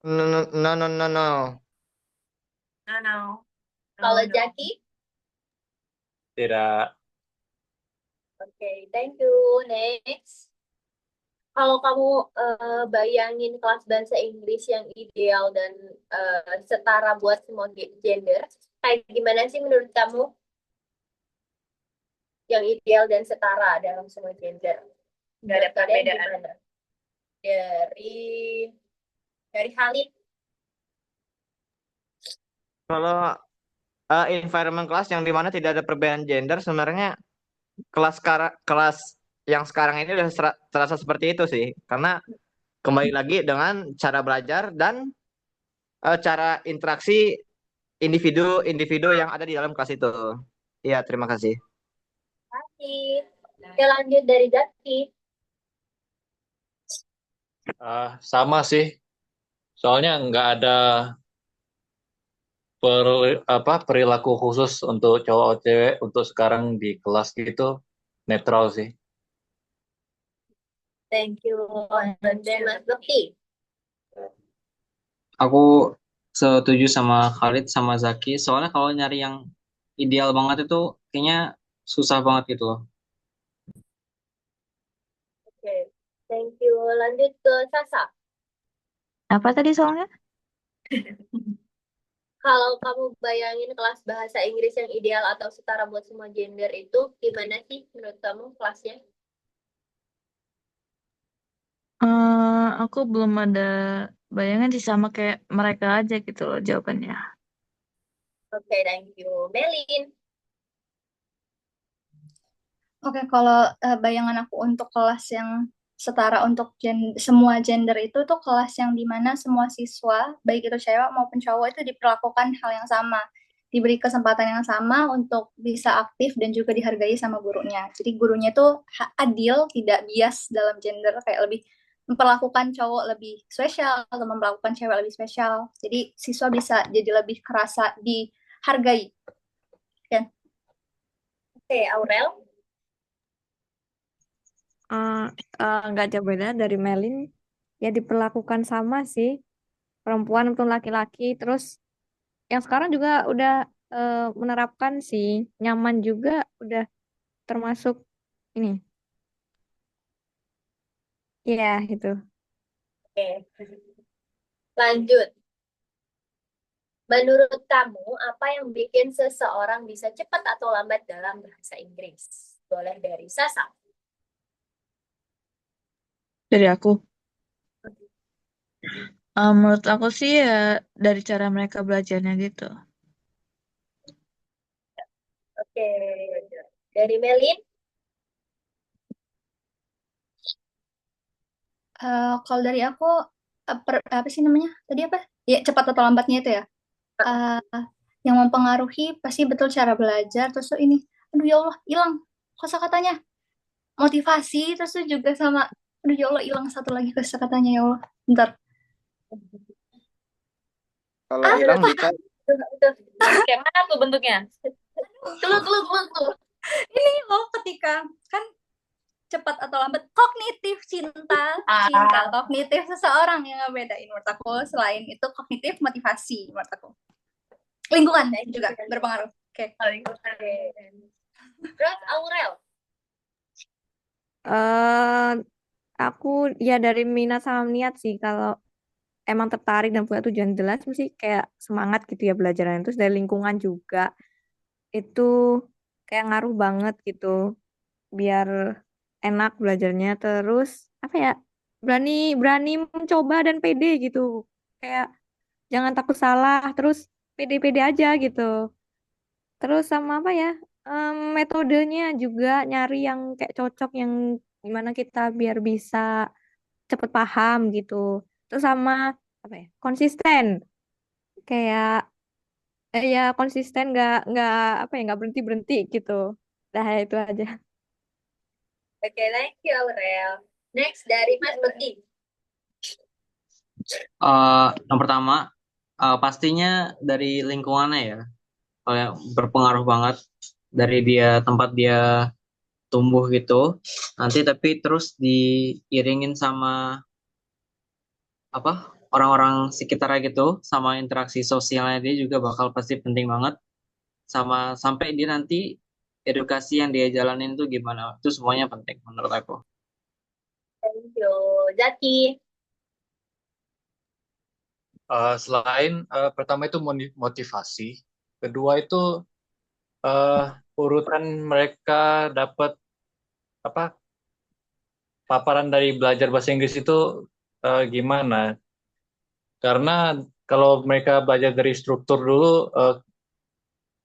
no. No. Kalau Jaki? Tidak. Oke, thank you. Next. Kalau kamu bayangin kelas bahasa Inggris yang ideal dan setara buat semua gender, kayak gimana sih menurut kamu yang ideal dan setara dalam semua gender? Nggak ada Menurut kalian perbedaan. gimana? Dari Khalid. Kalau environment class yang dimana tidak ada perbedaan gender, sebenarnya kelas yang sekarang ini udah terasa seperti itu sih, karena kembali lagi dengan cara belajar dan cara interaksi individu-individu yang ada di dalam kelas itu. Iya, terima kasih. Kasih. Oke, lanjut dari Zaki. Sama sih. Soalnya nggak ada perilaku khusus untuk cowok atau cewek untuk sekarang di kelas gitu, netral sih. Thank you. Dan Mas Bekti. Aku setuju sama Khalid sama Zaki. Soalnya kalau nyari yang ideal banget itu kayaknya susah banget gitu loh. Oke, thank you. Lanjut ke Sasa. Apa tadi soalnya? Kalau kamu bayangin kelas bahasa Inggris yang ideal atau setara buat semua gender itu gimana sih menurut kamu kelasnya? Aku belum ada bayangan sih, sama kayak mereka aja gitu loh jawabannya. Oke, thank you. Melin. Oke, kalau bayangan aku untuk kelas yang setara untuk semua gender itu tuh kelas yang dimana semua siswa, baik itu cewek maupun cowok, itu diperlakukan hal yang sama, diberi kesempatan yang sama untuk bisa aktif dan juga dihargai sama gurunya. Jadi gurunya tuh adil, tidak bias dalam gender, kayak lebih memperlakukan cowok lebih spesial atau memperlakukan cewek lebih spesial. Jadi siswa bisa jadi lebih kerasa dihargai. Kan? Oke, Aurel. Nggak jauh beda dari Melin, ya diperlakukan sama sih, perempuan maupun laki-laki. Terus yang sekarang juga udah menerapkan sih, nyaman juga udah termasuk ini. Iya, itu. Oke. Lanjut. Menurut kamu, apa yang bikin seseorang bisa cepat atau lambat dalam bahasa Inggris? Boleh dari Sasa. Dari aku. Menurut aku sih ya dari cara mereka belajarnya gitu. Oke. Dari Melin. Kalau dari aku, apa sih namanya? Tadi apa? Ya, cepat atau lambatnya itu ya. Yang mempengaruhi pasti betul cara belajar. Terus tuh ini, aduh ya Allah, hilang kosakatanya. Motivasi, terus tuh juga sama, aduh ya Allah, hilang satu lagi kosakatanya ya Allah. Bentar. Kalau hilang Dika, Kayak mana tuh bentuknya? Clue. Ini loh ketika kan cepat atau lambat, kognitif cinta kognitif seseorang yang ngebedain menurut aku. Selain itu kognitif, motivasi menurut aku, lingkungan juga berpengaruh. Oke. Terus Aurel. eh aku ya dari minat sama niat sih. Kalau emang tertarik dan punya tujuan jelas, mesti kayak semangat gitu ya belajarnya. Terus dari lingkungan juga itu kayak ngaruh banget gitu, biar enak belajarnya. Terus apa ya, berani berani mencoba dan pede gitu, kayak jangan takut salah, terus pede-pede aja gitu. Terus sama apa ya, metodenya juga nyari yang kayak cocok, yang gimana kita biar bisa cepet paham gitu. Terus sama apa ya, konsisten, kayak ya konsisten, nggak apa ya, nggak berhenti berhenti gitu. Dah, itu aja. Oke, thank you Aurel. Next dari Mas Bekti. Yang pertama, pastinya dari lingkungannya ya. Kayak berpengaruh banget dari tempat dia tumbuh gitu. Nanti tapi terus diiringin sama apa orang-orang sekitarnya gitu, sama interaksi sosialnya dia juga bakal pasti penting banget. Sama sampai dia nanti edukasi yang dia jalanin tuh gimana. Itu semuanya penting menurut aku. Thank you. Zaki. Selain pertama itu motivasi, kedua itu eh, urutan mereka dapat apa paparan dari belajar bahasa Inggris itu gimana? Karena kalau mereka belajar dari struktur dulu,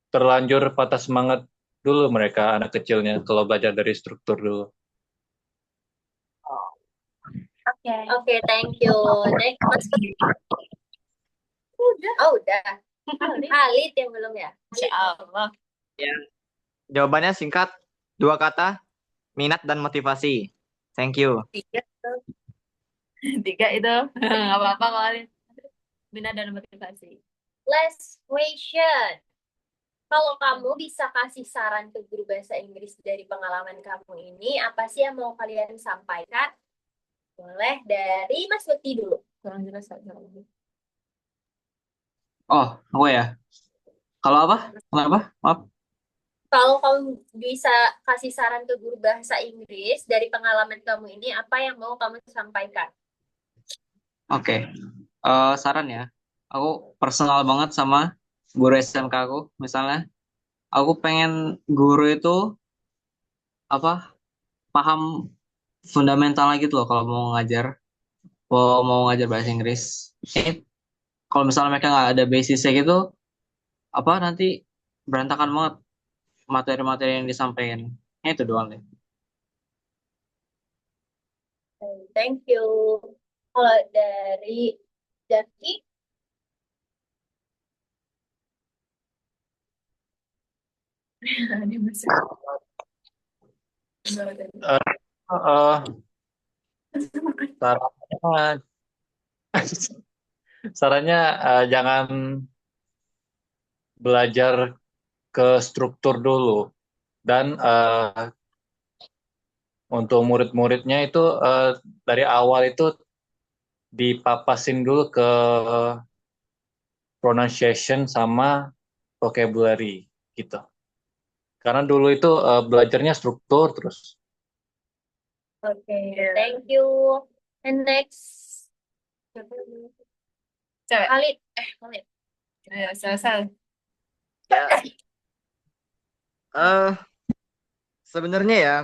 terlanjur patah semangat dulu mereka anak kecilnya kalau belajar dari struktur dulu. Oke. Oke, thank you. Next, Mas. Oh, udah. Khalid yang belum ya? Insya Allah. Ya, jawabannya singkat, 2 kata, minat dan motivasi. Thank you. 3 itu nggak apa-apa kalian. Minat dan motivasi. Last question. Kalau kamu bisa kasih saran ke guru bahasa Inggris dari pengalaman kamu ini, apa sih yang mau kalian sampaikan? Boleh dari Mas Bekti dulu. Kurang jelas aja. Oh, aku ya. Kalau apa? Kenapa? Maaf. Kalau kamu bisa kasih saran ke guru bahasa Inggris dari pengalaman kamu ini, apa yang mau kamu sampaikan? Oke. Saran ya. Aku personal banget sama guru SMK aku. Misalnya, aku pengen guru itu apa? Paham fundamentalnya gitu loh kalau mau ngajar. Kalau mau ngajar bahasa Inggris. Kalau misalnya mereka nggak ada basisnya gitu, apa nanti berantakan banget materi-materi yang disampaikan. Itu doang deh. Thank you. Kalau dari Jaki, Dia masih. Eh, sarannya sarannya jangan belajar ke struktur dulu dan untuk murid-muridnya itu dari awal itu dipapasin dulu ke pronunciation sama vocabulary gitu. Karena dulu itu belajarnya struktur terus. oke, thank you. And next, Cewek. Khalid. Khalid. Ayo, selesai. Ya. Sebenarnya ya,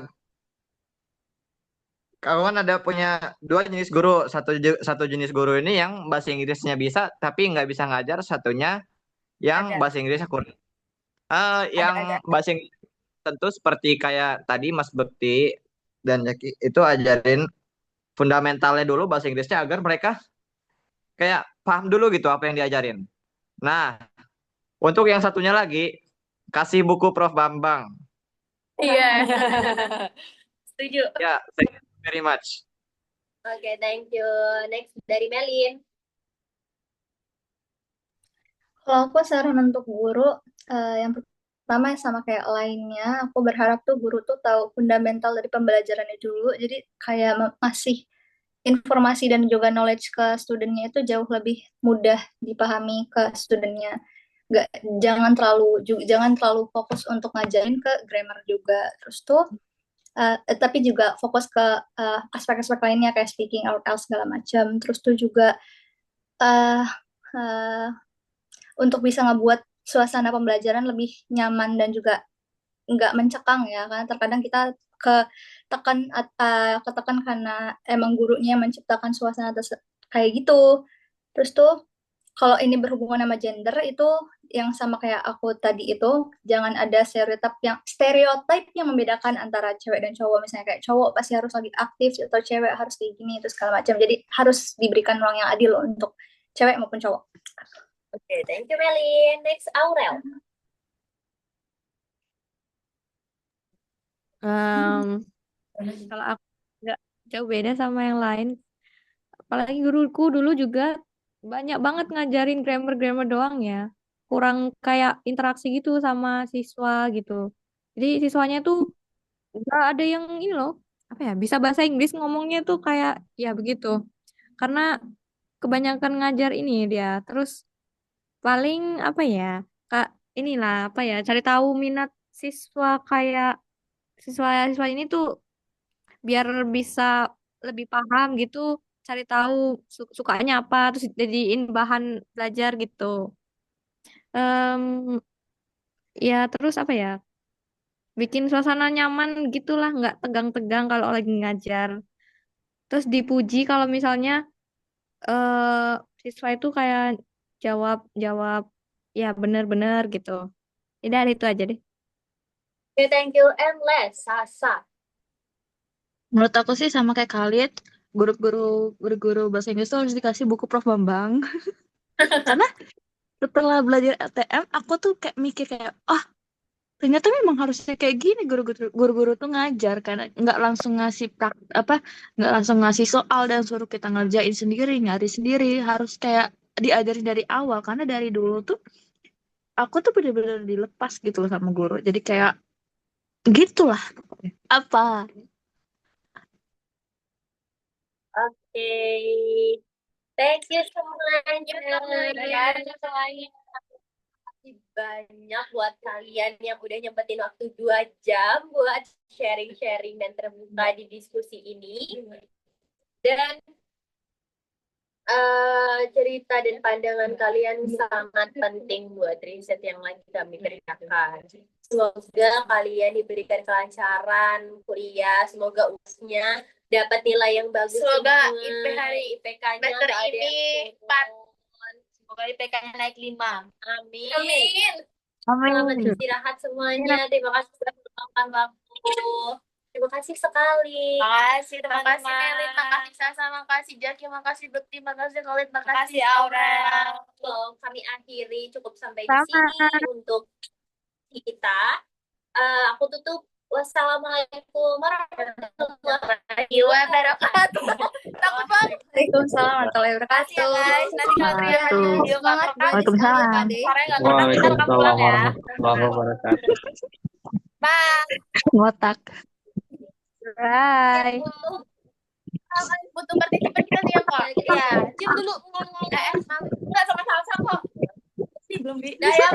kawan ada punya 2 jenis guru. Satu jenis guru ini yang bahasa Inggrisnya bisa tapi nggak bisa ngajar. Satunya yang Ada. bahasa Inggrisnya kurang. Yang bahasa Inggris tentu seperti kayak tadi Mas Bekti dan Jaki itu ajarin fundamentalnya dulu bahasa Inggrisnya agar mereka kayak paham dulu gitu apa yang diajarin. Nah, untuk yang satunya lagi kasih buku Prof Bambang. Iya. Setuju. Ya, thank you very much. Oke, thank you. Next dari Melin. Kalau aku saran untuk guru, yang pertama sama kayak lainnya, aku berharap tuh guru tuh tahu fundamental dari pembelajarannya dulu. Jadi kayak masih informasi dan juga knowledge ke studentnya itu jauh lebih mudah dipahami ke studentnya. Nggak, jangan terlalu fokus untuk ngajarin ke grammar juga. Terus tuh tapi juga fokus ke aspek-aspek lainnya kayak speaking out segala macam. Terus tuh juga uh, uh, untuk bisa ngebuat suasana pembelajaran lebih nyaman dan juga nggak mencekang ya, karena terkadang kita ketekan karena emang gurunya menciptakan suasana kayak gitu. Terus tuh kalau ini berhubungan sama gender itu yang sama kayak aku tadi itu, jangan ada stereotip yang membedakan antara cewek dan cowok. Misalnya kayak cowok pasti harus lagi aktif atau cewek harus kayak gini itu segala macam. Jadi harus diberikan ruang yang adil untuk cewek maupun cowok. Oke, thank you Melin. Next Aurel. Kalau aku nggak jauh beda sama yang lain. Apalagi guruku dulu juga banyak banget ngajarin grammar-grammar doang ya. Kurang kayak interaksi gitu sama siswa gitu. Jadi siswanya tuh nggak ada yang ini loh, apa ya, bisa bahasa Inggris ngomongnya tuh kayak ya begitu. Karena kebanyakan ngajar ini dia. Terus paling apa ya, Kak, inilah apa ya, cari tahu minat siswa kayak siswa-siswa ini tuh biar bisa lebih paham gitu, cari tahu sukanya apa, terus jadiin bahan belajar gitu. Em, ya terus apa ya? Bikin suasana nyaman gitulah, nggak tegang-tegang kalau lagi ngajar. Terus dipuji kalau misalnya eh siswa itu kayak jawab jawab ya bener-bener gitu. Ya dari itu aja deh. Oke, thank you. And last, Sasa. Menurut aku sih sama kayak Khalid, guru-guru bahasa Inggris tuh harus dikasih buku Prof Bambang. Karena setelah belajar LTM, aku tuh kayak mikir kayak, ah ternyata memang harusnya kayak gini guru-guru tuh ngajar karena nggak langsung ngasih soal dan suruh kita ngerjain sendiri, nyari sendiri, harus kayak diajarin dari awal karena dari dulu tuh aku tuh bener-bener dilepas gitu loh sama guru. Jadi kayak gitulah pokoknya. Apa? Oke. Thank you semuanya. Makasih banyak buat kalian yang udah nyempetin waktu 2 jam buat sharing-sharing dan terbuka di diskusi ini. Dan cerita dan pandangan kalian sangat penting buat riset yang lagi kami kerjakan. Semoga kalian diberikan kelancaran kuliah, semoga UAS-nya dapat nilai yang bagus. Semoga IPK-nya semester nggak ada ini yang 4. turun. Semoga IPK-nya naik 5. Amin. Amin. Selamat Amin. istirahat semuanya. Terima kasih sudah meluangkan waktu. Terima kasih sekali. Makasih Terima teman-teman. kasih Melin, makasih Sasa, makasih Jaki, makasih Bekti, makasih Khalid, makasih makasih Aurel. Aurel. Kami akhiri cukup sampai di Sama. sini untuk kita. Aku tutup. Wassalamualaikum warahmatullahi Wabarakatuh. Takut banget. Waalaikumsalam warahmatullahi Makasih ya wabarakatuh. guys. Nanti kalau ternyata Wabarakatuh. video Semangat, kantor kami Waalaikumsalam. tadi. Karena nggak pernah kita rekam Waalaikumsalam pulang ya. warahmatullahi wabarakatuh. Bye. Ngotak. Bye. Butuh partisipan kita nih ya kok. Iya. Cium dulu. Enggak sama-sama kok. Belum bi. Dah ya,